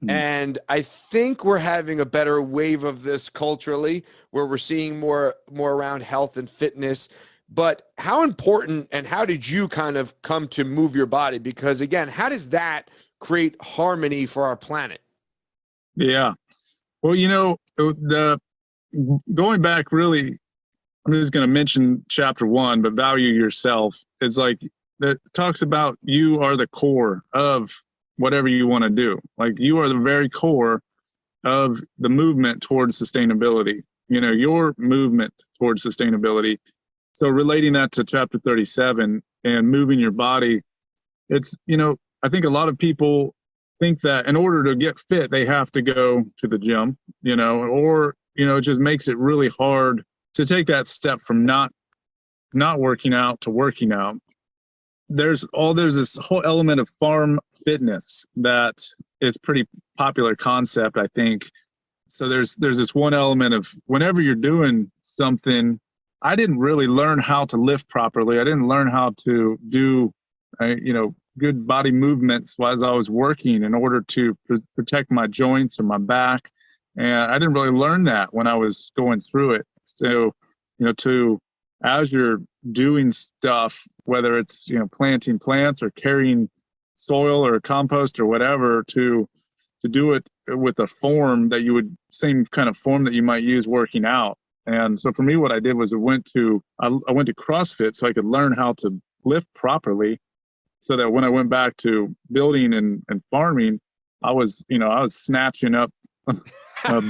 Speaker 2: And I think we're having a better wave of this culturally, where we're seeing more around health and fitness. But how important, and how did you kind of come to move your body? Because again, how does that create harmony for our planet?
Speaker 1: Yeah. Well, going back, really, I'm just going to mention chapter 1, but value yourself. It's like, it talks about you are the core of whatever you want to do. Like, you are the very core of the movement towards sustainability, your movement towards sustainability. So relating that to chapter 37 and moving your body, it's, I think a lot of people think that in order to get fit, they have to go to the gym, or, it just makes it really hard to take that step from not working out to working out. There's this whole element of farm fitness that is pretty popular concept, I think. So there's this one element of, whenever you're doing something, I didn't really learn how to lift properly. I didn't learn how to do, good body movements as I was working in order to protect my joints or my back. And I didn't really learn that when I was going through it. So, as you're doing stuff, whether it's, planting plants or carrying soil or compost or whatever, to do it with a form that you would, same kind of form that you might use working out. And so for me, what I did was I went to CrossFit so I could learn how to lift properly, so that when I went back to building and farming, I was snatching up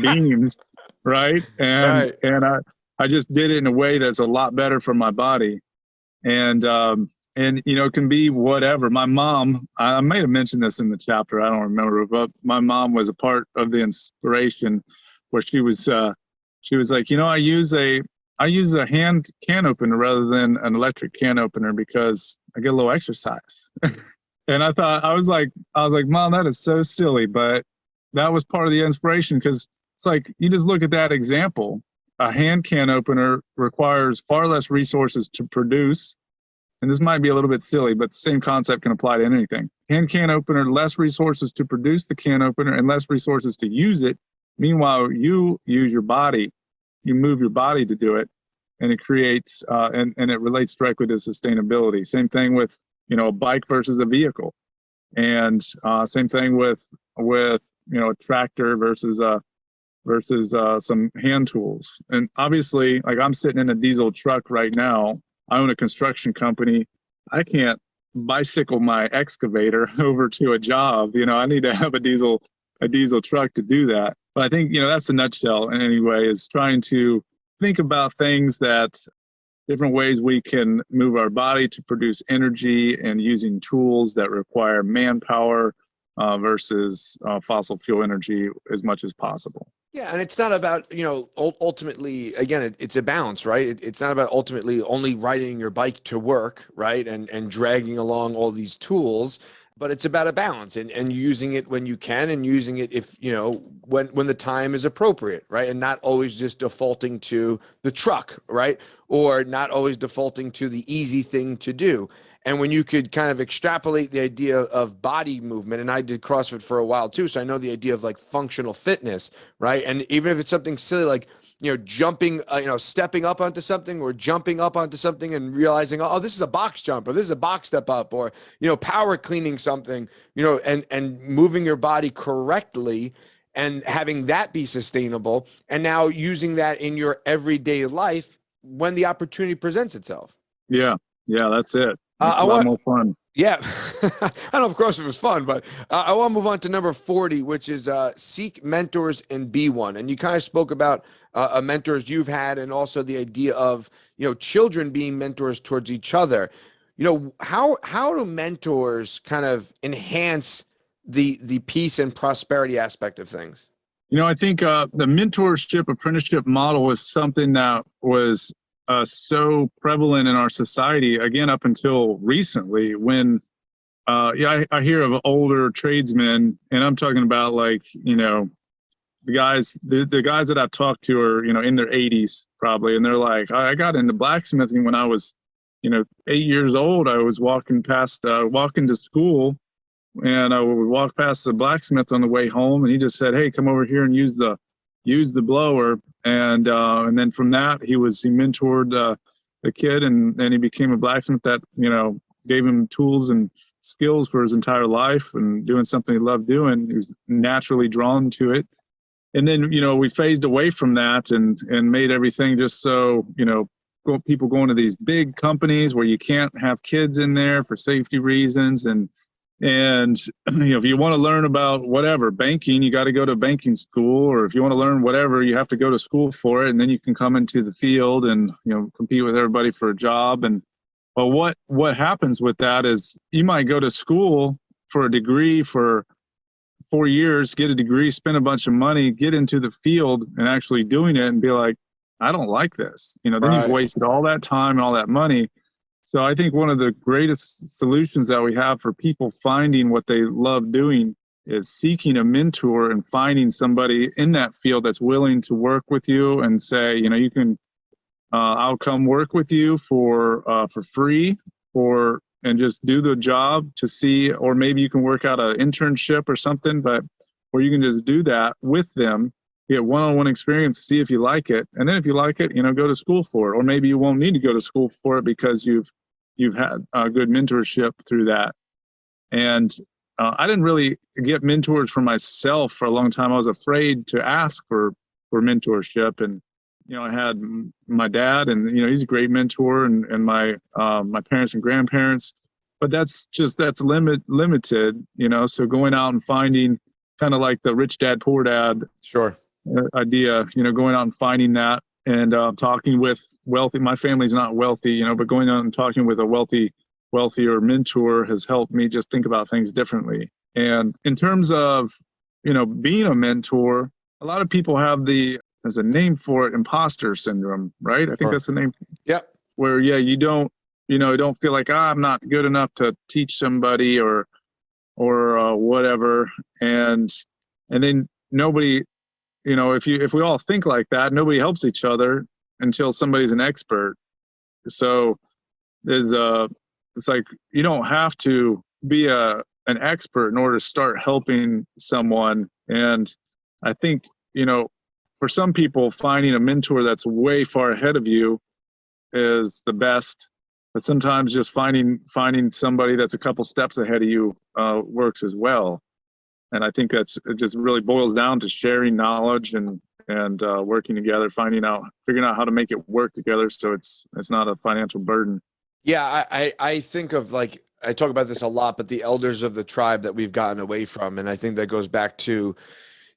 Speaker 1: beams, right? And I just did it in a way that's a lot better for my body. And And, it can be whatever. My mom, I may have mentioned this in the chapter, I don't remember, but my mom was a part of the inspiration where she was like, I use a hand can opener rather than an electric can opener because I get a little exercise. And I was like, Mom, that is so silly. But that was part of the inspiration, because it's like, you just look at that example. A hand can opener requires far less resources to produce. And this might be a little bit silly, but the same concept can apply to anything. Hand can opener, less resources to produce the can opener and less resources to use it. Meanwhile, you use your body, you move your body to do it, and it creates, and it relates directly to sustainability. Same thing with, a bike versus a vehicle. And same thing with, a tractor versus some hand tools. And obviously, like, I'm sitting in a diesel truck right now. I own a construction company. I can't bicycle my excavator over to a job. I need to have a diesel truck to do that. But I think, that's the nutshell in any way, is trying to think about things that different ways we can move our body to produce energy, and using tools that require manpower versus fossil fuel energy as much as possible.
Speaker 2: Yeah, and it's not about, ultimately, again, it's a balance, right? It's not about ultimately only riding your bike to work, right? And dragging along all these tools, but it's about a balance and using it when you can, and using it if, when the time is appropriate, right? And not always just defaulting to the truck, right? Or not always defaulting to the easy thing to do. And when you could kind of extrapolate the idea of body movement, and I did CrossFit for a while too, so I know the idea of like functional fitness, right? And even if it's something silly like, jumping, stepping up onto something, or jumping up onto something and realizing, oh, this is a box jump, or this is a box step up, or, power cleaning something, and moving your body correctly and having that be sustainable. And now using that in your everyday life when the opportunity presents itself.
Speaker 1: Yeah, that's it. It's a lot more fun.
Speaker 2: Yeah. I don't know if CrossFit was fun, but I want to move on to number 40, which is seek mentors and be one. And you kind of spoke about mentors you've had, and also the idea of, children being mentors towards each other. How do mentors kind of enhance the peace and prosperity aspect of things?
Speaker 1: I think the mentorship apprenticeship model is something that was so prevalent in our society, again, up until recently, when I hear of older tradesmen, and I'm talking about, like, the guys that I've talked to are, in their 80s probably, and they're like, I got into blacksmithing when I was 8 years old. I was walking to school, and I would walk past the blacksmith on the way home, and he just said, hey, come over here and use the blower. And then from that, he mentored the kid, and then he became a blacksmith that, gave him tools and skills for his entire life, and doing something he loved doing. He was naturally drawn to it. And then, we phased away from that and made everything just so, people going to these big companies where you can't have kids in there for safety reasons. And if you want to learn about whatever, banking, you got to go to banking school, or if you want to learn whatever, you have to go to school for it. And then you can come into the field and, compete with everybody for a job. But what happens with that is, you might go to school for a degree for 4 years, get a degree, spend a bunch of money, get into the field and actually doing it, and be like, I don't like this. Then
Speaker 2: Right.
Speaker 1: You've wasted all that time and all that money. So I think one of the greatest solutions that we have for people finding what they love doing is seeking a mentor and finding somebody in that field that's willing to work with you and say, you can, I'll come work with you for free, and just do the job to see, or maybe you can work out an internship or something, or you can just do that with them, get one-on-one experience, see if you like it. And then if you like it, go to school for it. Or maybe you won't need to go to school for it because you've had a good mentorship through that. And I didn't really get mentors for myself for a long time. I was afraid to ask for mentorship. And, I had my dad, and, he's a great mentor, and my parents and grandparents, but that's limited, so going out and finding, kind of like the rich dad, poor dad
Speaker 2: Sure.
Speaker 1: idea, going out and finding that, and talking with wealthy, my family's not wealthy, but going out and talking with a wealthy wealthier mentor has helped me just think about things differently. And in terms of, being a mentor, a lot of people have there's a name for it, imposter syndrome, right? I think that's the name.
Speaker 2: Yep.
Speaker 1: Where, you don't feel like, I'm not good enough to teach somebody or whatever. And then nobody, if we all think like that, nobody helps each other until somebody's an expert. So it's like, you don't have to be an expert in order to start helping someone. And I think, for some people, finding a mentor that's way far ahead of you is the best. But sometimes just finding somebody that's a couple steps ahead of you works as well. And I think it just really boils down to sharing knowledge and working together, figuring out how to make it work together so it's not a financial burden.
Speaker 2: Yeah, I think of, like, I talk about this a lot, but the elders of the tribe that we've gotten away from. And I think that goes back to,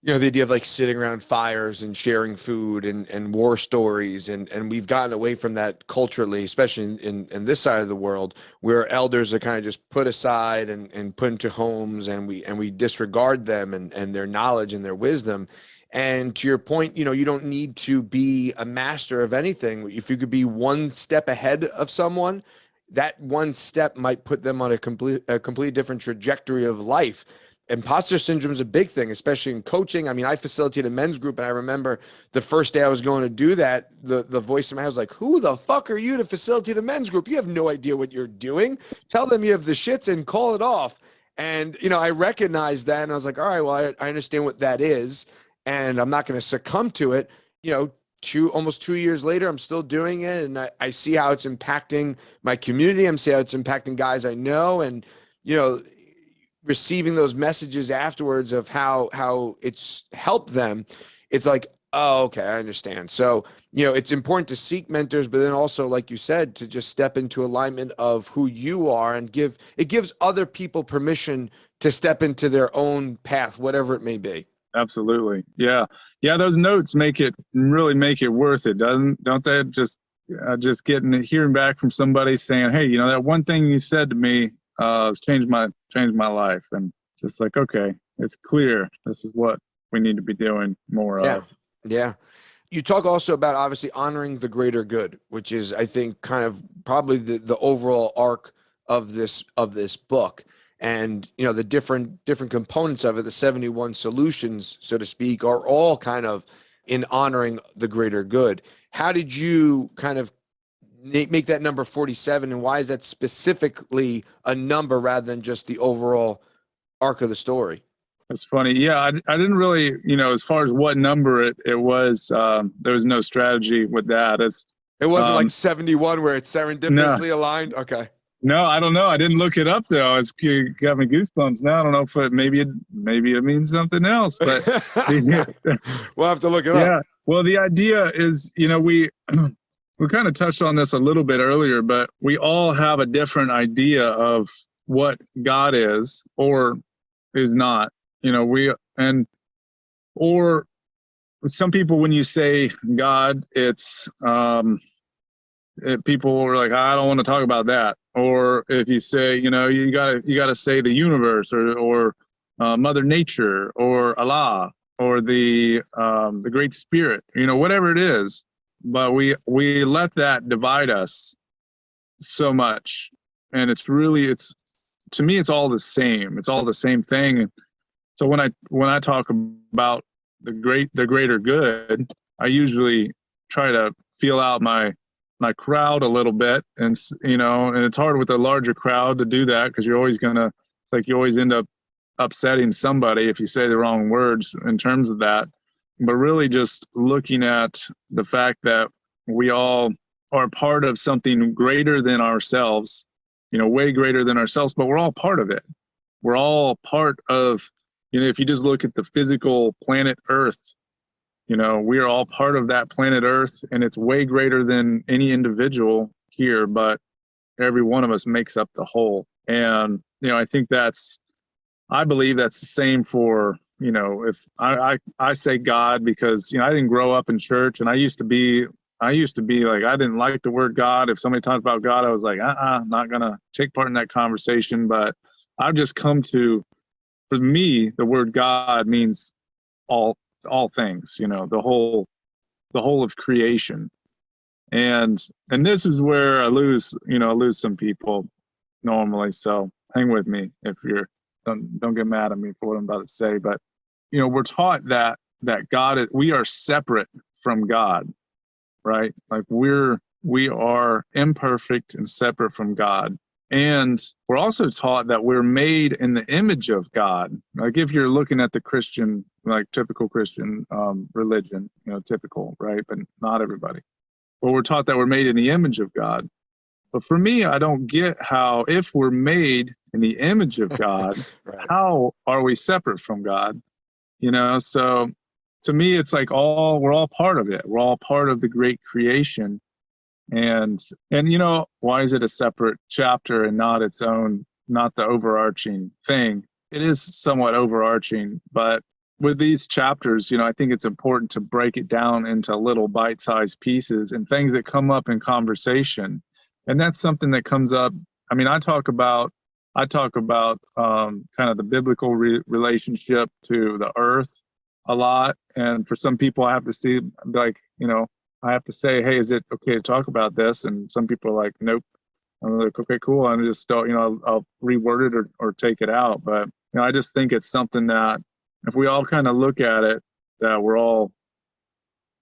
Speaker 2: the idea of like sitting around fires and sharing food and war stories. And we've gotten away from that culturally, especially in this side of the world, where elders are kind of just put aside and put into homes, and we disregard them and their knowledge and their wisdom. And to your point, you don't need to be a master of anything. If you could be one step ahead of someone, that one step might put them on a completely different trajectory of life. Imposter syndrome is a big thing, especially in coaching. I mean, I facilitate a men's group, and I remember the first day I was going to do that, the voice in my head was like, who the fuck are you to facilitate a men's group? You have no idea what you're doing. Tell them you have the shits and call it off. And, I recognized that, and I was like, all right, well, I understand what that is, and I'm not going to succumb to it. Almost 2 years later, I'm still doing it, and I see how it's impacting my community. I'm seeing how it's impacting guys I know, and, receiving those messages afterwards of how it's helped them. It's like, oh, okay, I understand. So, it's important to seek mentors, but then also, like you said, to just step into alignment of who you are, and it gives other people permission to step into their own path, whatever it may be.
Speaker 1: Absolutely. Yeah. Those notes really make it worth it. Don't they? Just hearing back from somebody saying, hey, that one thing you said to me has changed my life. And just like, okay, it's clear. This is what we need to be doing more of.
Speaker 2: Yeah. You talk also about obviously honoring the greater good, which is, I think, kind of probably the overall arc of this book. And, the different components of it, the 71 solutions, so to speak, are all kind of in honoring the greater good. How did you kind of make that number 47, and why is that specifically a number rather than just the overall arc of the story?
Speaker 1: That's funny. Yeah, I didn't really, as far as what number it was, there was no strategy with that.
Speaker 2: It wasn't like 71 where it's serendipitously aligned? Okay.
Speaker 1: No, I don't know. I didn't look it up though. It's got me goosebumps now. I don't know if maybe it means something else, but
Speaker 2: we'll have to look it up.
Speaker 1: Yeah. Well, the idea is, we kind of touched on this a little bit earlier, but we all have a different idea of what God is or is not. Or some people, when you say God, it's people are like, I don't want to talk about that. Or if you say, you gotta say the universe or Mother Nature or Allah or the Great Spirit, whatever it is. But we let that divide us so much, and to me, it's all the same. It's all the same thing. So when I talk about the greater good, I usually try to feel out my crowd a little bit, and and it's hard with a larger crowd to do that because you always end up upsetting somebody if you say the wrong words in terms of that. But really just looking at the fact that we all are part of something greater than ourselves, way greater than ourselves, but we're all part of it. We're all part of, if you just look at the physical planet Earth, we are all part of that planet Earth, and it's way greater than any individual here, but every one of us makes up the whole. And, I believe that's the same for, if I say God, because, I didn't grow up in church, and I used to be I used to be like, I didn't like the word God. If somebody talked about God, I was like, not going to take part in that conversation. But I've just come to, for me, the word God means all things, the whole of creation. And this is where I lose some people normally. So hang with me if you're, don't get mad at me for what I'm about to say. But, we're taught that God, we are separate from God, right? Like we are imperfect and separate from God. And we're also taught that we're made in the image of God. Like if you're looking at the Christian, like typical Christian religion, typical, right? But not everybody. But we're taught that we're made in the image of God. But for me, I don't get how, if we're made in the image of God,
Speaker 2: right.
Speaker 1: How are we separate from God? So to me, it's like we're all part of it. We're all part of the great creation. And why is it a separate chapter and not its own, not the overarching thing? It is somewhat overarching, but with these chapters, I think it's important to break it down into little bite-sized pieces and things that come up in conversation. And that's something that comes up. I mean, I talk about kind of the biblical relationship to the earth a lot. And for some people, I have to see, like, I have to say, hey, is it okay to talk about this? And some people are like, nope. I'm like, okay, cool. And just I'll reword it or take it out. But I just think it's something that if we all kind of look at it, that we all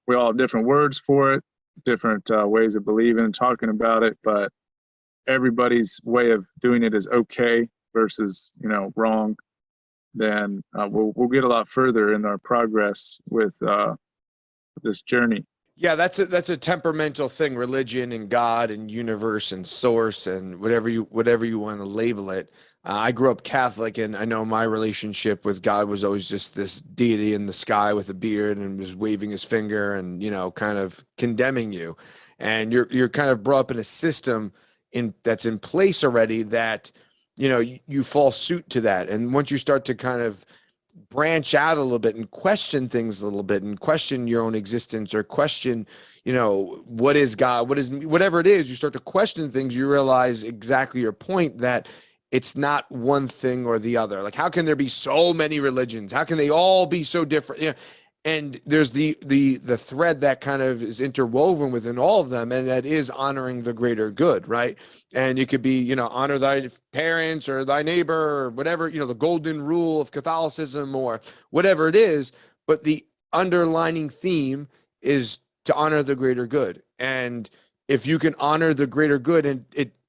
Speaker 1: have different words for it, different ways of believing and talking about it, but everybody's way of doing it is okay versus wrong. Then we'll get a lot further in our progress with this journey.
Speaker 2: Yeah, that's a temperamental thing, religion and God and universe and source and whatever you want to label it. I grew up Catholic, and I know my relationship with God was always just this deity in the sky with a beard and was waving his finger and kind of condemning you. And you're kind of brought up in a system that's in place already that you fall suit to that. And once you start to kind of branch out a little bit and question things a little bit and question your own existence or question, what is God, whatever it is, you start to question things, you realize exactly your point, that it's not one thing or the other. Like, how can there be so many religions? How can they all be so different? And there's the thread that kind of is interwoven within all of them, and that is honoring the greater good, right? And it could be, honor thy parents or thy neighbor or whatever, the golden rule of Catholicism or whatever it is. But the underlining theme is to honor the greater good. And if you can honor the greater good, and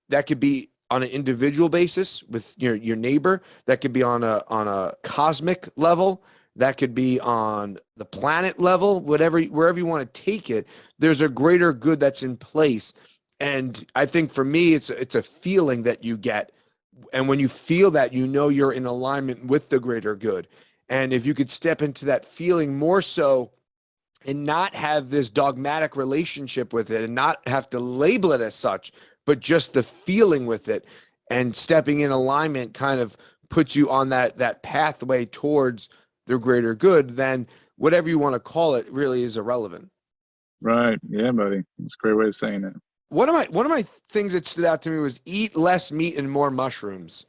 Speaker 2: that could be on an individual basis with your neighbor, that could be on a cosmic level, that could be on the planet level, wherever you want to take it, there's a greater good that's in place. And I think for me, it's a feeling that you get. And when you feel that, you're in alignment with the greater good. And if you could step into that feeling more so and not have this dogmatic relationship with it and not have to label it as such, but just the feeling with it and stepping in alignment kind of puts you on that pathway towards the greater good, then whatever you want to call it really is irrelevant.
Speaker 1: Right. Yeah, buddy. That's a great way of saying it.
Speaker 2: One of my things that stood out to me was eat less meat and more mushrooms.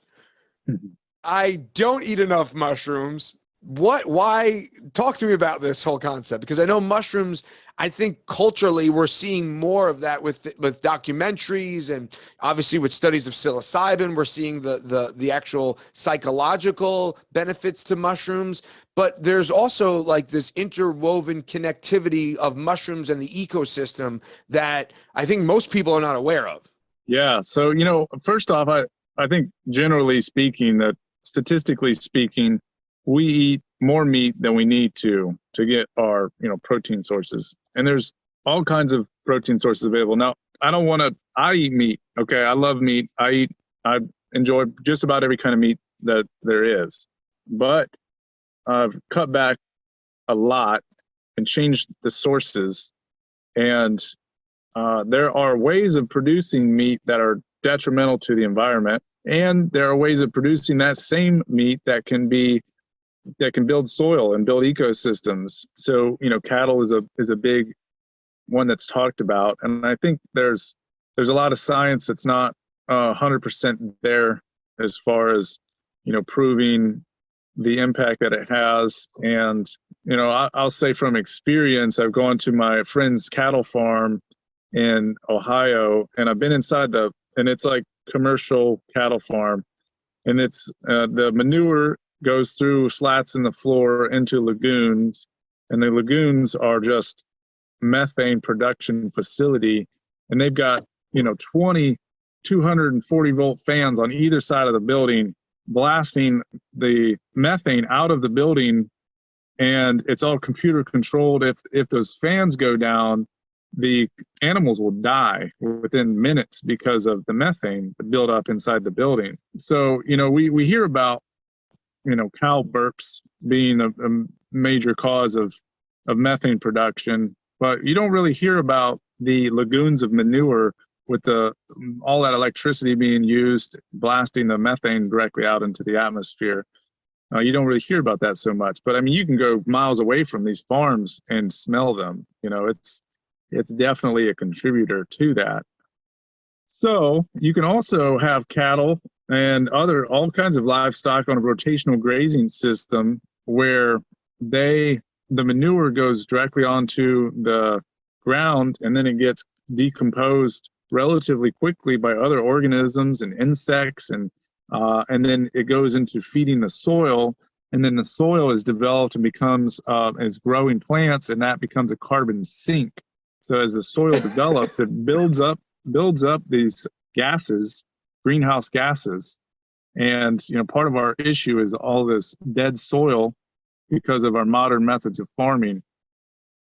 Speaker 2: I don't eat enough mushrooms. Why? Talk to me about this whole concept, because I know mushrooms, I think culturally we're seeing more of that with documentaries and obviously with studies of psilocybin, we're seeing the actual psychological benefits to mushrooms, but there's also like this interwoven connectivity of mushrooms and the ecosystem that I think most people are not aware of.
Speaker 1: Yeah. So, first off, I think generally speaking, that statistically speaking, we eat more meat than we need to get our, protein sources. And there's all kinds of protein sources available. Now, I eat meat. Okay. I love meat. I enjoy just about every kind of meat that there is, but I've cut back a lot and changed the sources. And there are ways of producing meat that are detrimental to the environment. And there are ways of producing that same meat that can build soil and build ecosystems. So, cattle is a big one that's talked about, and I think there's a lot of science that's not 100% there as far as proving the impact that it has. And I'll say from experience, I've gone to my friend's cattle farm in Ohio, and I've been inside and it's like commercial cattle farm, and it's the manure goes through slats in the floor into lagoons, and the lagoons are just methane production facility, and they've got 20 240 volt fans on either side of the building blasting the methane out of the building, and it's all computer controlled. If those fans go down, the animals will die within minutes because of the methane built up inside the building. So we hear about cow burps being a major cause of methane production, but you don't really hear about the lagoons of manure with all that electricity being used, blasting the methane directly out into the atmosphere. You don't really hear about that so much. But I mean, you can go miles away from these farms and smell them. It's definitely a contributor to that. So you can also have cattle and all kinds of livestock on a rotational grazing system where the manure goes directly onto the ground, and then it gets decomposed relatively quickly by other organisms and insects, and then it goes into feeding the soil, and then the soil is developed and becomes as growing plants, and that becomes a carbon sink. So as the soil develops, it builds up these gases, greenhouse gases, and part of our issue is all this dead soil because of our modern methods of farming.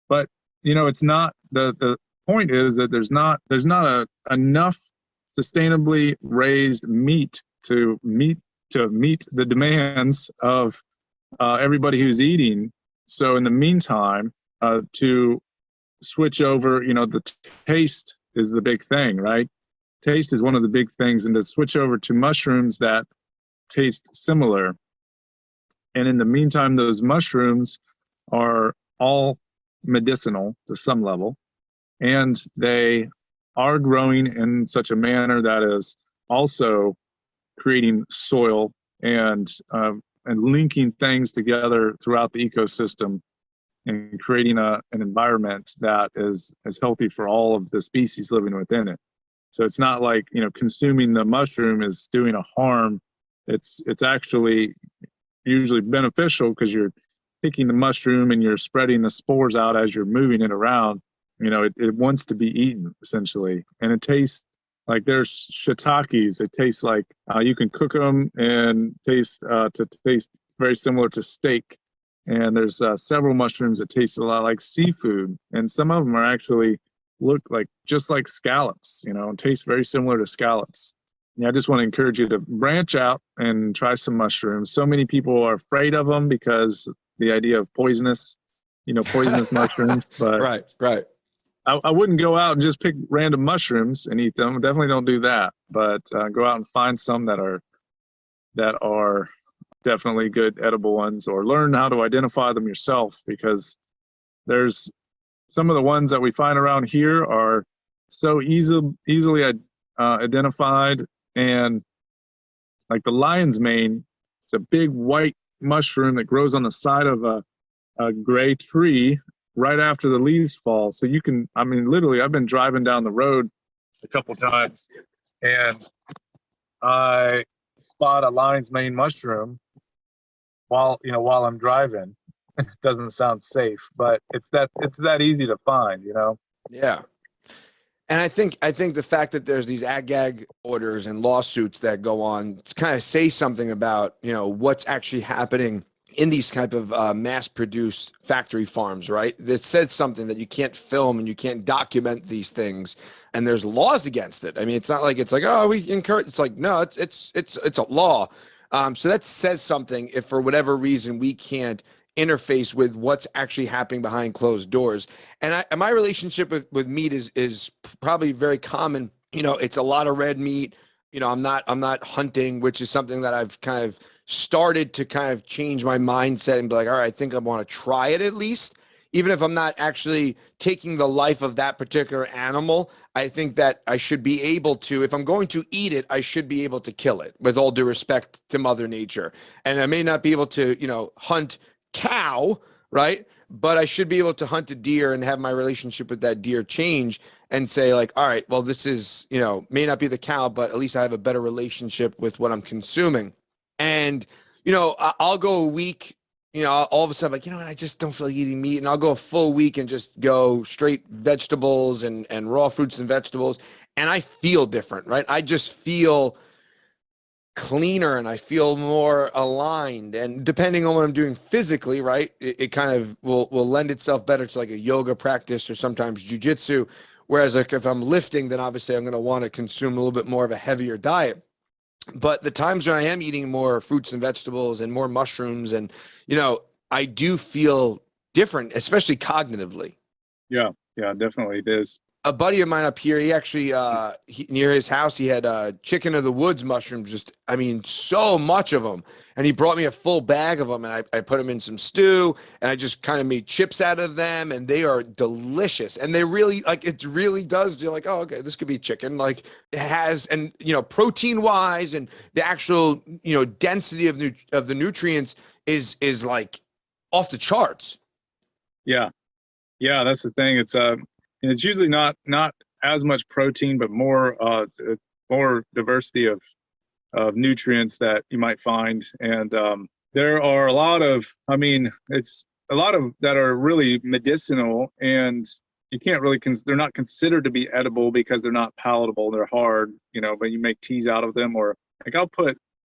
Speaker 1: But it's not the point is that there's not enough sustainably raised meat to meet the demands of everybody who's eating. So in the meantime, to switch over, the taste is the big thing, right? Taste is one of the big things, and to switch over to mushrooms that taste similar. And in the meantime, those mushrooms are all medicinal to some level, and they are growing in such a manner that is also creating soil and linking things together throughout the ecosystem and creating an environment that is healthy for all of the species living within it. So it's not like consuming the mushroom is doing a harm. It's actually usually beneficial because you're picking the mushroom and you're spreading the spores out as you're moving it around. It wants to be eaten, essentially. And it tastes like there's shiitakes. It tastes like you can cook them and taste very similar to steak. And there's several mushrooms that taste a lot like seafood. And some of them are actually look like just like scallops, and taste very similar to scallops. Yeah, I just want to encourage you to branch out and try some mushrooms. So many people are afraid of them because the idea of poisonous mushrooms. But
Speaker 2: right.
Speaker 1: I wouldn't go out and just pick random mushrooms and eat them. Definitely don't do that. But go out and find some that are definitely good edible ones, or learn how to identify them yourself, because there's some of the ones that we find around here are so easily identified. And like the lion's mane, it's a big white mushroom that grows on the side of a gray tree right after the leaves fall. So literally, I've been driving down the road a couple times and I spot a lion's mane mushroom while I'm driving. It doesn't sound safe, but it's that easy to find,
Speaker 2: Yeah. And I think the fact that there's these ag orders and lawsuits that go on to kind of say something about, what's actually happening in these type of mass-produced factory farms, right? That says something that you can't film and you can't document these things, and there's laws against it. I mean, it's not like oh, we encourage. It's like, no, it's a law. So that says something if for whatever reason we can't interface with what's actually happening behind closed doors. And my relationship with meat is probably very common. It's a lot of red meat. I'm not hunting, which is something that I've kind of started to kind of change my mindset and be like, all right, I think I want to try it at least, even if I'm not actually taking the life of that particular animal, I think that I should be able to, if I'm going to eat it, I should be able to kill it with all due respect to Mother Nature. And I may not be able to, hunt cow, right? But I should be able to hunt a deer and have my relationship with that deer change and say like, all right, well, this is, may not be the cow, but at least I have a better relationship with what I'm consuming. And, I'll go a week, all of a sudden, like, what, I just don't feel like eating meat. And I'll go a full week and just go straight vegetables and raw fruits and vegetables. And I feel different, right? I just feel cleaner and I feel more aligned. And depending on what I'm doing physically, right, it kind of will lend itself better to like a yoga practice or sometimes jujitsu. Whereas like if I'm lifting, then obviously I'm going to want to consume a little bit more of a heavier diet. But the times when I am eating more fruits and vegetables and more mushrooms and, I do feel different, especially cognitively.
Speaker 1: Yeah, definitely it is.
Speaker 2: A buddy of mine up here, he actually, near his house, he had chicken of the woods mushrooms, so much of them. And he brought me a full bag of them and I put them in some stew and I just kind of made chips out of them and they are delicious. And they really, like, it really does. You're like, oh, okay, this could be chicken. Like it has, and, protein wise and the actual, density of the nutrients is like off the charts.
Speaker 1: Yeah, that's the thing. It's usually not as much protein, but more diversity of nutrients that you might find. And there are a lot of, it's a lot of that are really medicinal, and you can't really they're not considered to be edible because they're not palatable. They're hard, but you make teas out of them. Or like I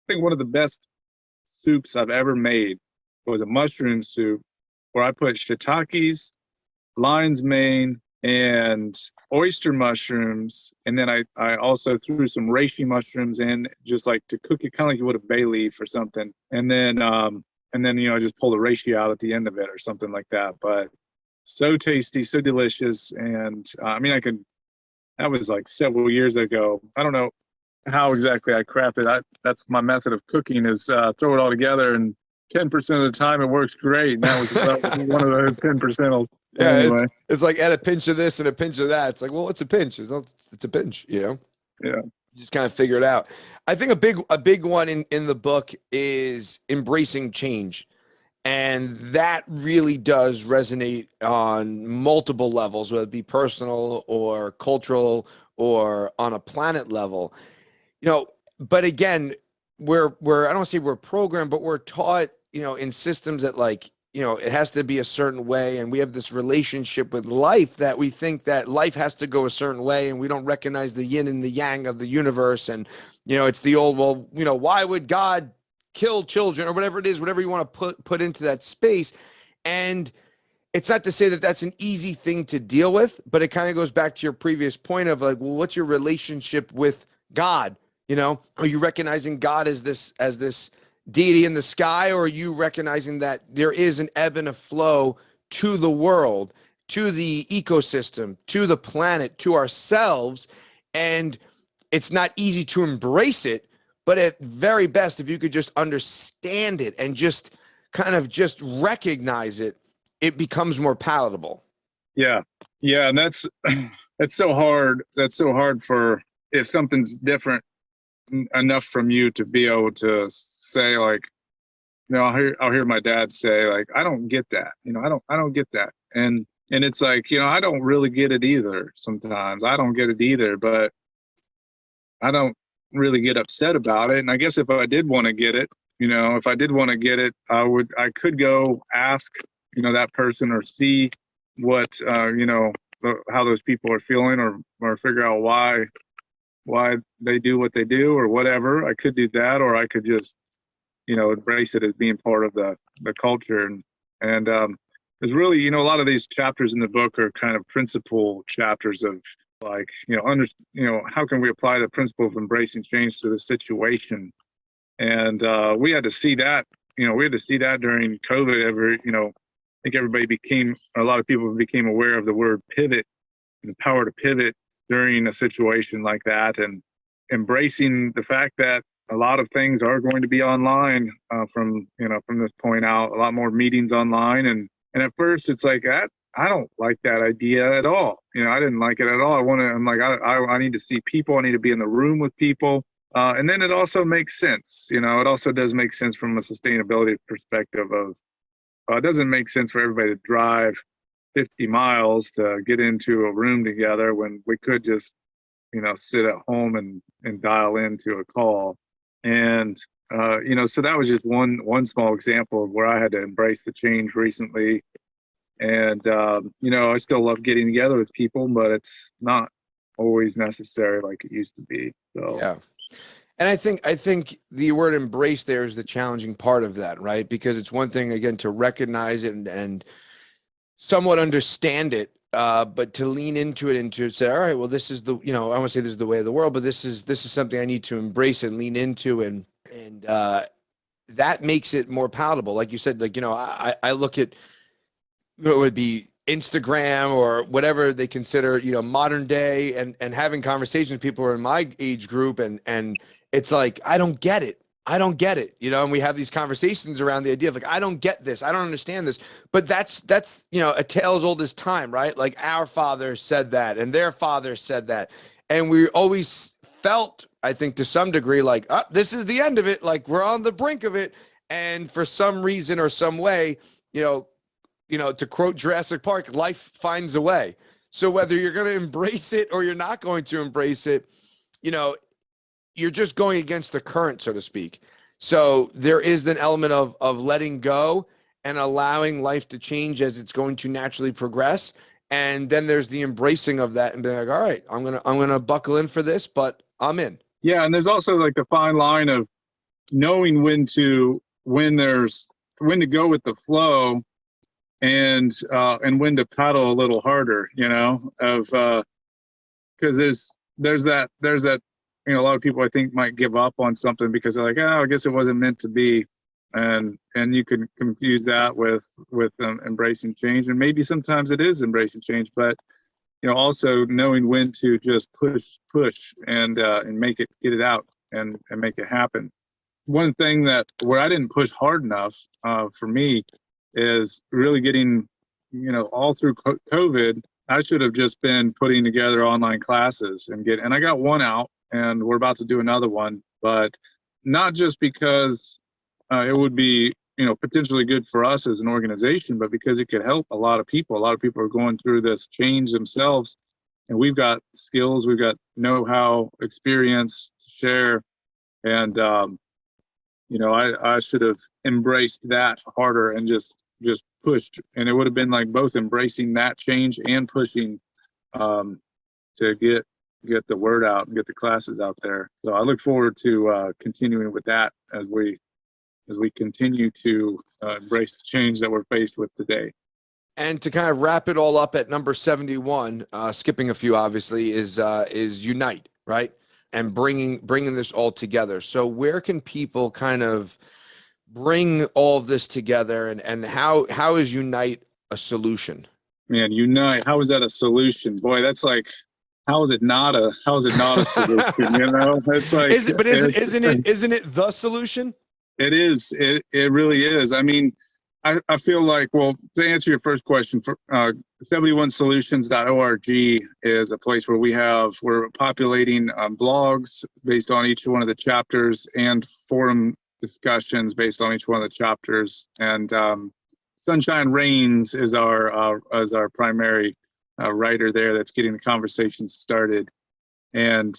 Speaker 1: think one of the best soups I've ever made was a mushroom soup where I put shiitakes, lion's mane, and oyster mushrooms, and then I also threw some reishi mushrooms in, just like to cook it, kind of like you would a bay leaf or something, and then I just pull the reishi out at the end of it or something like that. But so tasty, so delicious, and that was like several years ago. I don't know how exactly I crafted it. That's my method of cooking is throw it all together, and 10% of the time it works great. And that was one of those 10%.
Speaker 2: Yeah,
Speaker 1: anyway.
Speaker 2: It's like add a pinch of this and a pinch of that. It's like, well, what's a pinch? It's a pinch,
Speaker 1: Yeah.
Speaker 2: You just kind of figure it out. I think a big one in the book is embracing change. And that really does resonate on multiple levels, whether it be personal or cultural or on a planet level. But again, we're I don't want to say we're programmed, but we're taught, in systems that like, it has to be a certain way. And we have this relationship with life that we think that life has to go a certain way. And we don't recognize the yin and the yang of the universe. And, it's the old, well, why would God kill children or whatever it is, whatever you want to put into that space. And it's not to say that that's an easy thing to deal with, but it kind of goes back to your previous point of like, well, what's your relationship with God? Are you recognizing God as this deity in the sky, or are you recognizing that there is an ebb and a flow to the world, to the ecosystem, to the planet, to ourselves? And it's not easy to embrace it, but at very best, if you could just understand it and just kind of just recognize it, it becomes more palatable.
Speaker 1: Yeah. And that's so hard. That's so hard for, if something's different enough from you to be able to say like, I'll hear my dad say like, I don't get that. I don't get that. And it's like, I don't really get it either. Sometimes I don't get it either, but I don't really get upset about it. And I guess if I did want to get it, I could go ask, that person, or see what, how those people are feeling, or figure out why they do what they do or whatever. I could do that, or I could just, embrace it as being part of the culture. And there's really, a lot of these chapters in the book are kind of principle chapters of like, how can we apply the principle of embracing change to the situation? And we had to see that, during COVID. I think a lot of people became aware of the word pivot and the power to pivot during a situation like that, and embracing the fact that a lot of things are going to be online from this point out, a lot more meetings online. And at first it's like I don't like that idea at all. I didn't like it at all. I'm like, I need to see people. I need to be in the room with people. And then it also makes sense. It also does make sense from a sustainability perspective of, it doesn't make sense for everybody to drive 50 miles to get into a room together when we could just, sit at home and dial into a call. And, so that was just one small example of where I had to embrace the change recently. And, I still love getting together with people, but it's not always necessary like it used to be. So,
Speaker 2: Yeah. And I think the word embrace there is the challenging part of that, right? Because it's one thing, again, to recognize it and somewhat understand it, but to lean into it and to say, all right, well, this is the, I want to say this is the way of the world, but this is something I need to embrace and lean into, and that makes it more palatable. Like you said, like, I look at what would be Instagram or whatever they consider, modern day, and having conversations with people who are in my age group, and it's like, I don't get it. I don't get it, and we have these conversations around the idea of like, I don't get this. I don't understand this. But that's, a tale as old as time, right? Like our father said that and their father said that. And we always felt, I think to some degree, like, oh, this is the end of it. Like we're on the brink of it. And for some reason or some way, to quote Jurassic Park, life finds a way. So whether you're going to embrace it or you're not going to embrace it, you're just going against the current, so to speak. So there is an element of letting go and allowing life to change as it's going to naturally progress. And then there's the embracing of that and being like, all right, I'm gonna buckle in for this, but I'm in.
Speaker 1: Yeah, and there's also like the fine line of knowing when to go with the flow, and when to paddle a little harder, because there's that a lot of people I think might give up on something because they're like, oh, I guess it wasn't meant to be, and you can confuse that with embracing change, and maybe sometimes it is embracing change, but also knowing when to just push and get it out and make it happen. One thing where I didn't push hard enough for me is really getting, all through COVID, I should have just been putting together online classes and I got one out and we're about to do another one, but not just because it would be, potentially good for us as an organization, but because it could help a lot of people. A lot of people are going through this change themselves, and we've got skills, we've got know-how, experience to share. And, I should have embraced that harder and just pushed, and it would have been like both embracing that change and pushing to get the word out and get the classes out there. So I look forward to continuing with that as we continue to embrace the change that we're faced with today.
Speaker 2: And to kind of wrap it all up at number 71, skipping a few obviously, is unite, right? And bringing this all together. So where can people kind of bring all of this together, and how is unite a solution?
Speaker 1: Man, unite, how is that a solution? Boy, that's like, how is it not a solution? It's like,
Speaker 2: isn't it the solution?
Speaker 1: It is. It really is. I mean, I feel like, well, to answer your first question, 71solutions.org is a place where we're populating blogs based on each one of the chapters and forum discussions based on each one of the chapters. And Sunshine Reigns is our primary writer there that's getting the conversation started. And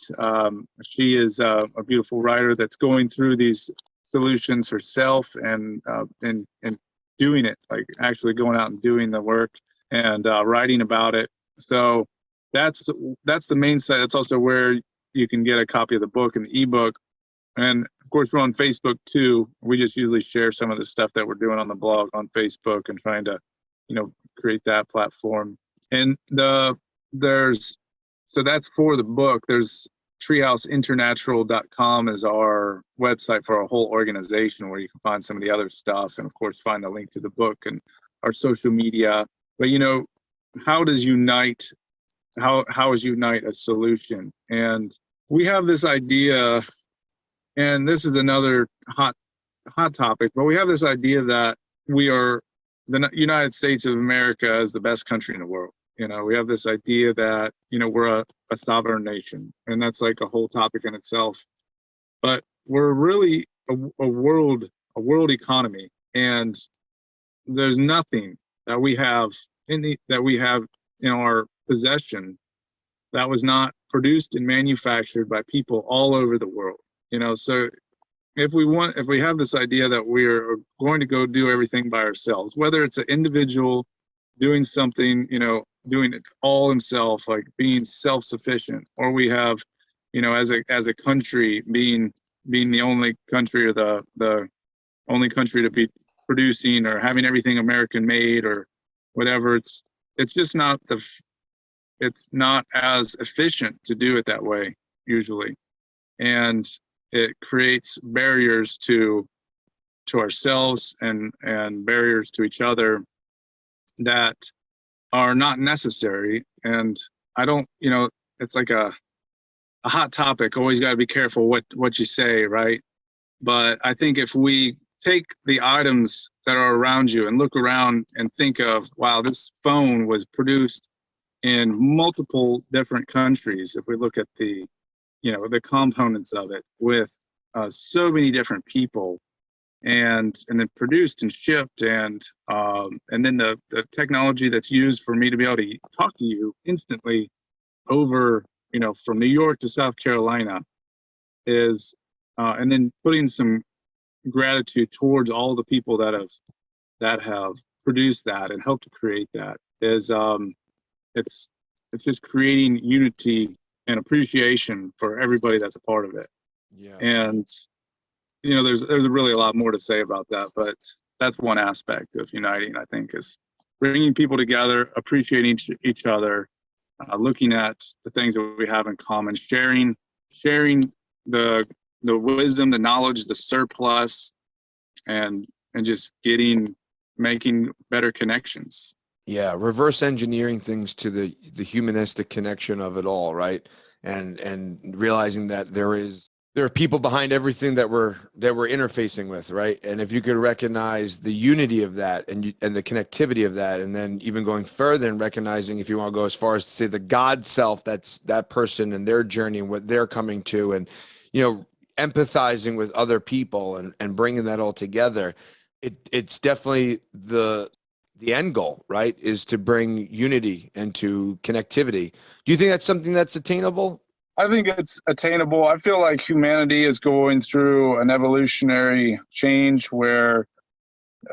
Speaker 1: she is a beautiful writer that's going through these solutions herself and doing it, like actually going out and doing the work and writing about it. So that's the main site. That's also where you can get a copy of the book and the ebook. And of course, we're on Facebook too. We just usually share some of the stuff that we're doing on the blog on Facebook and trying to, create that platform. And so that's for the book. There's treehouseinternational.com is our website for our whole organization, where you can find some of the other stuff and of course find a link to the book and our social media. But how is unite a solution? And we have this idea, and this is another hot topic, but we have this idea that we are the United States of America is the best country in the world. We have this idea that, we're a sovereign nation, and that's like a whole topic in itself. But we're really a world economy, and there's nothing that we have in our possession that was not produced and manufactured by people all over the world. So if we have this idea that we're going to go do everything by ourselves, whether it's an individual doing something, doing it all himself, like being self-sufficient, or we have, as a country being the only country, or the only country to be producing or having everything American made or whatever, it's just not it's not as efficient to do it that way usually, and it creates barriers to ourselves and barriers to each other that are not necessary. And I don't, it's like a hot topic. Always got to be careful what you say, right? But I think if we take the items that are around you and look around and think of, wow, this phone was produced in multiple different countries. If we look at the components of it with so many different people, and then produced and shipped, and then the technology that's used for me to be able to talk to you instantly over, from New York to South Carolina, is and then putting some gratitude towards all the people that have produced that and helped to create that, is it's just creating unity and appreciation for everybody that's a part of it.
Speaker 2: Yeah.
Speaker 1: And there's really a lot more to say about that, but that's one aspect of uniting, I think, is bringing people together, appreciating each other, looking at the things that we have in common, sharing the wisdom, the knowledge, the surplus, and just making better connections.
Speaker 2: Yeah, reverse engineering things to the humanistic connection of it all, right? And realizing that there are people behind everything that we're interfacing with, right? And if you could recognize the unity of that and the connectivity of that, and then even going further and recognizing, if you want to go as far as to say the God self, that's that person and their journey and what they're coming to, and empathizing with other people and bringing that all together, it's definitely the end goal, right? Is to bring unity and to connectivity. Do you think that's something that's attainable?
Speaker 1: I think it's attainable. I feel like humanity is going through an evolutionary change where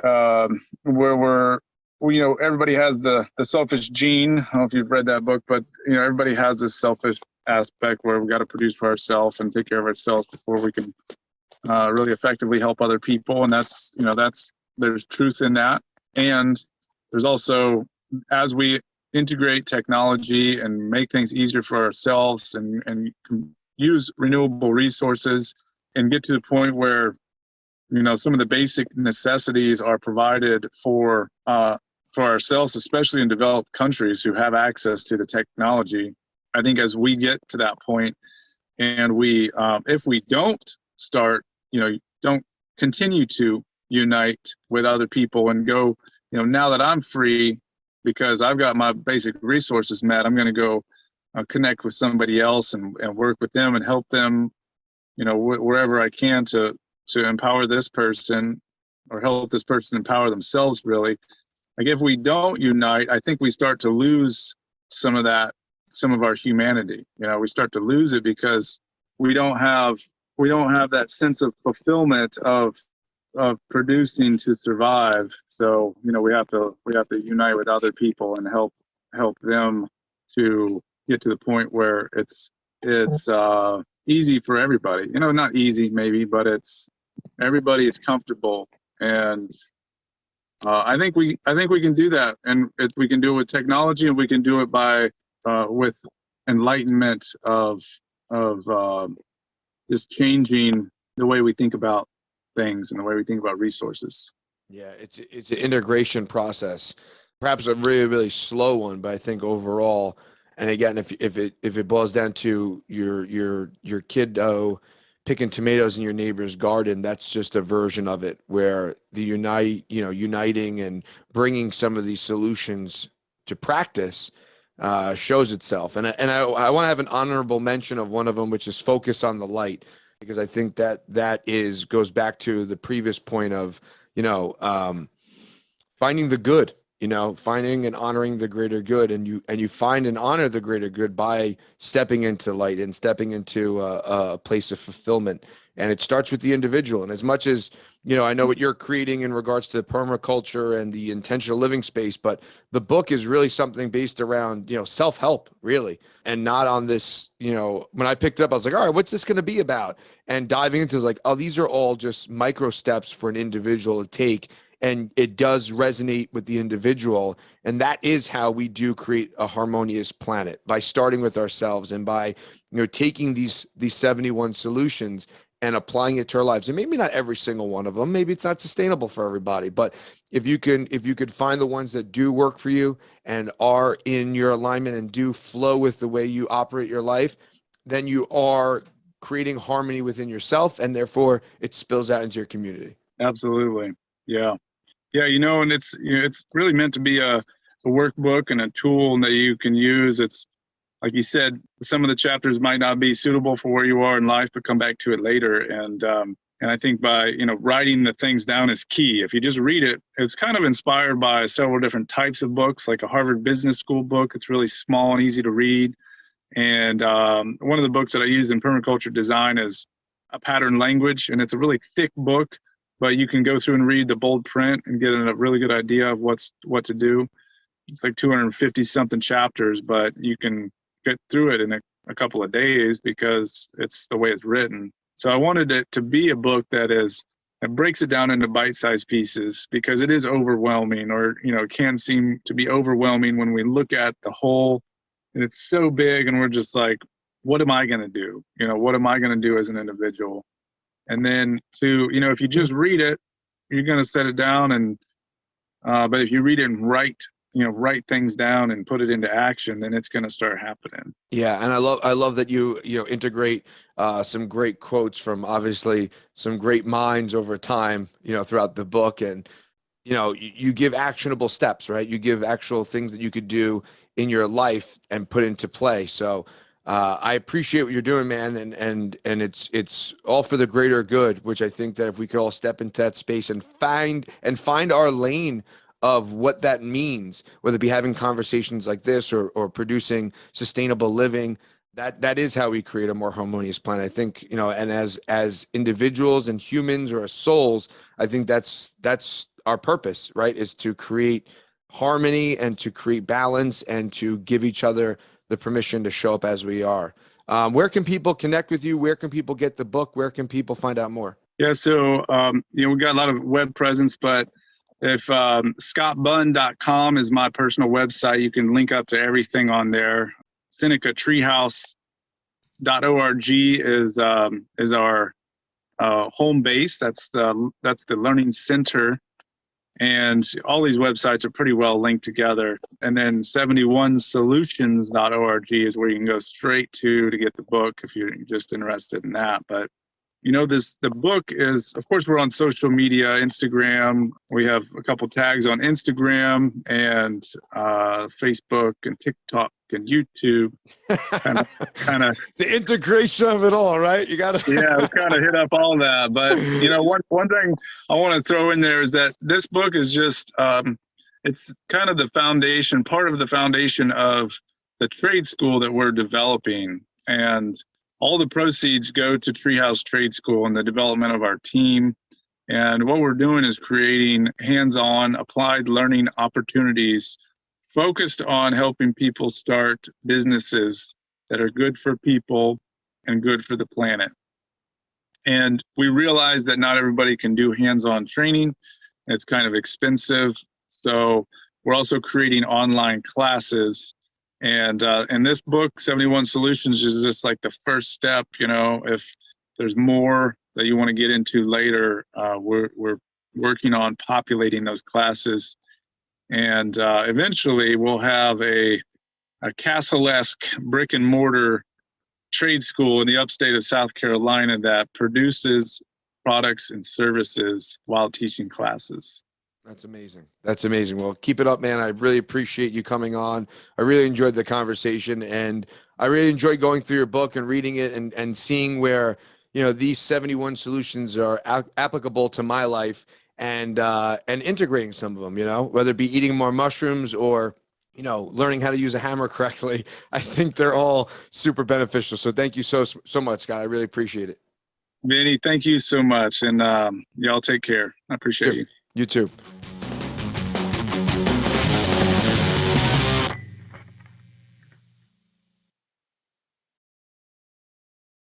Speaker 1: we're, everybody has the selfish gene. I don't know if you've read that book, but everybody has this selfish aspect where we got to produce for ourselves and take care of ourselves before we can really effectively help other people. And that's there's truth in that. And there's also, as we integrate technology and make things easier for ourselves and use renewable resources and get to the point where some of the basic necessities are provided for ourselves, especially in developed countries who have access to the technology. I think as we get to that point, and we if we don't start, don't continue to unite with other people and go, now that I'm free because I've got my basic resources met, I'm going to go connect with somebody else and work with them and help them, wherever I can to empower this person or help this person empower themselves, really. Like, if we don't unite, I think we start to lose some of our humanity. We start to lose it because we don't have that sense of fulfillment of producing to survive. So we have to unite with other people and help them to get to the point where it's easy for everybody. Not easy maybe, but everybody is comfortable. And I think we can do that, and we can do it with technology, and we can do it by with enlightenment of just changing the way we think about things and the way we think about resources.
Speaker 2: Yeah, it's an integration process, perhaps a really, really slow one, but I think overall, and again, if it boils down to your kiddo picking tomatoes in your neighbor's garden. That's just a version of it where the uniting and bringing some of these solutions to practice shows itself. And I want to have an honorable mention of one of them, which is focus on the light, because I think that goes back to the previous point of, finding the good, finding and honoring the greater good. And you find and honor the greater good by stepping into light and stepping into a place of fulfillment. And it starts with the individual. And as much as, I know what you're creating in regards to permaculture and the intentional living space, but the book is really something based around, self-help, really. And not on this, when I picked it up, I was like, all right, what's this going to be about? And diving into it, like, oh, these are all just micro steps for an individual to take. And it does resonate with the individual. And that is how we do create a harmonious planet, by starting with ourselves and by, taking these 71 solutions and applying it to our lives. And maybe not every single one of them, maybe it's not sustainable for everybody, but if you could find the ones that do work for you and are in your alignment and do flow with the way you operate your life, then you are creating harmony within yourself, and therefore it spills out into your community.
Speaker 1: Absolutely. Yeah. Yeah. And it's really meant to be a workbook and a tool that you can use. It's, like you said, some of the chapters might not be suitable for where you are in life, but come back to it later. And I think by, writing the things down is key. If you just read it, it's kind of inspired by several different types of books, like a Harvard Business School book. It's really small and easy to read. And one of the books that I use in permaculture design is a pattern language, and it's a really thick book, but you can go through and read the bold print and get a really good idea of what to do. It's like 250 something chapters, but you can get through it in a couple of days because it's the way it's written. So I wanted it to be a book that breaks it down into bite-sized pieces, because it is overwhelming, or, it can seem to be overwhelming when we look at the whole, and it's so big and we're just like, what am I going to do? What am I going to do as an individual? And then if you just read it, you're going to set it down. And, but if you read it and write things down and put it into action, then it's going to start happening.
Speaker 2: Yeah. And I love that you integrate some great quotes from obviously some great minds over time, throughout the book. And, you give actionable steps, right? You give actual things that you could do in your life and put into play. So I appreciate what you're doing, man. And it's all for the greater good, which I think that if we could all step into that space and find our lane of what that means, whether it be having conversations like this or producing sustainable living, that is how we create a more harmonious planet. I think, and as individuals and humans, or as souls, I think that's our purpose, right? Is to create harmony and to create balance and to give each other the permission to show up as we are. Where can people connect with you? Where can people get the book? Where can people find out more?
Speaker 1: Yeah. So, we've got a lot of web presence, but if scottbunn.com is my personal website, you can link up to everything on there. SenecaTreehouse.org is our home base. That's the learning center. And all these websites are pretty well linked together. And then 71solutions.org is where you can go straight to get the book if you're just interested in that. But the book is, of course, we're on social media, Instagram. We have a couple tags on Instagram and Facebook and TikTok and YouTube. Kind of
Speaker 2: the integration of it all, right? You got to.
Speaker 1: Yeah, we kind of hit up all that. But one thing I want to throw in there is that this book is just it's kind of the foundation, part of the foundation of the trade school that we're developing, and all the proceeds go to Treehouse Trade School and the development of our team. And what we're doing is creating hands-on applied learning opportunities focused on helping people start businesses that are good for people and good for the planet. And we realize that not everybody can do hands-on training. It's kind of expensive. So we're also creating online classes. And this book, 71 Solutions, is just like the first step. If there's more that you want to get into later, we're working on populating those classes. And eventually we'll have a castle-esque brick and mortar trade school in the upstate of South Carolina that produces products and services while teaching classes.
Speaker 2: That's amazing. That's amazing. Well, keep it up, man. I really appreciate you coming on. I really enjoyed the conversation, and I really enjoyed going through your book and reading it and seeing where, you know, these 71 solutions are applicable to my life, and integrating some of them, you know, whether it be eating more mushrooms or, you know, learning how to use a hammer correctly. I think they're all super beneficial. So thank you so much, Scott. I really appreciate it.
Speaker 1: Vinny, thank you so much. And y'all take care. I appreciate you.
Speaker 2: You too.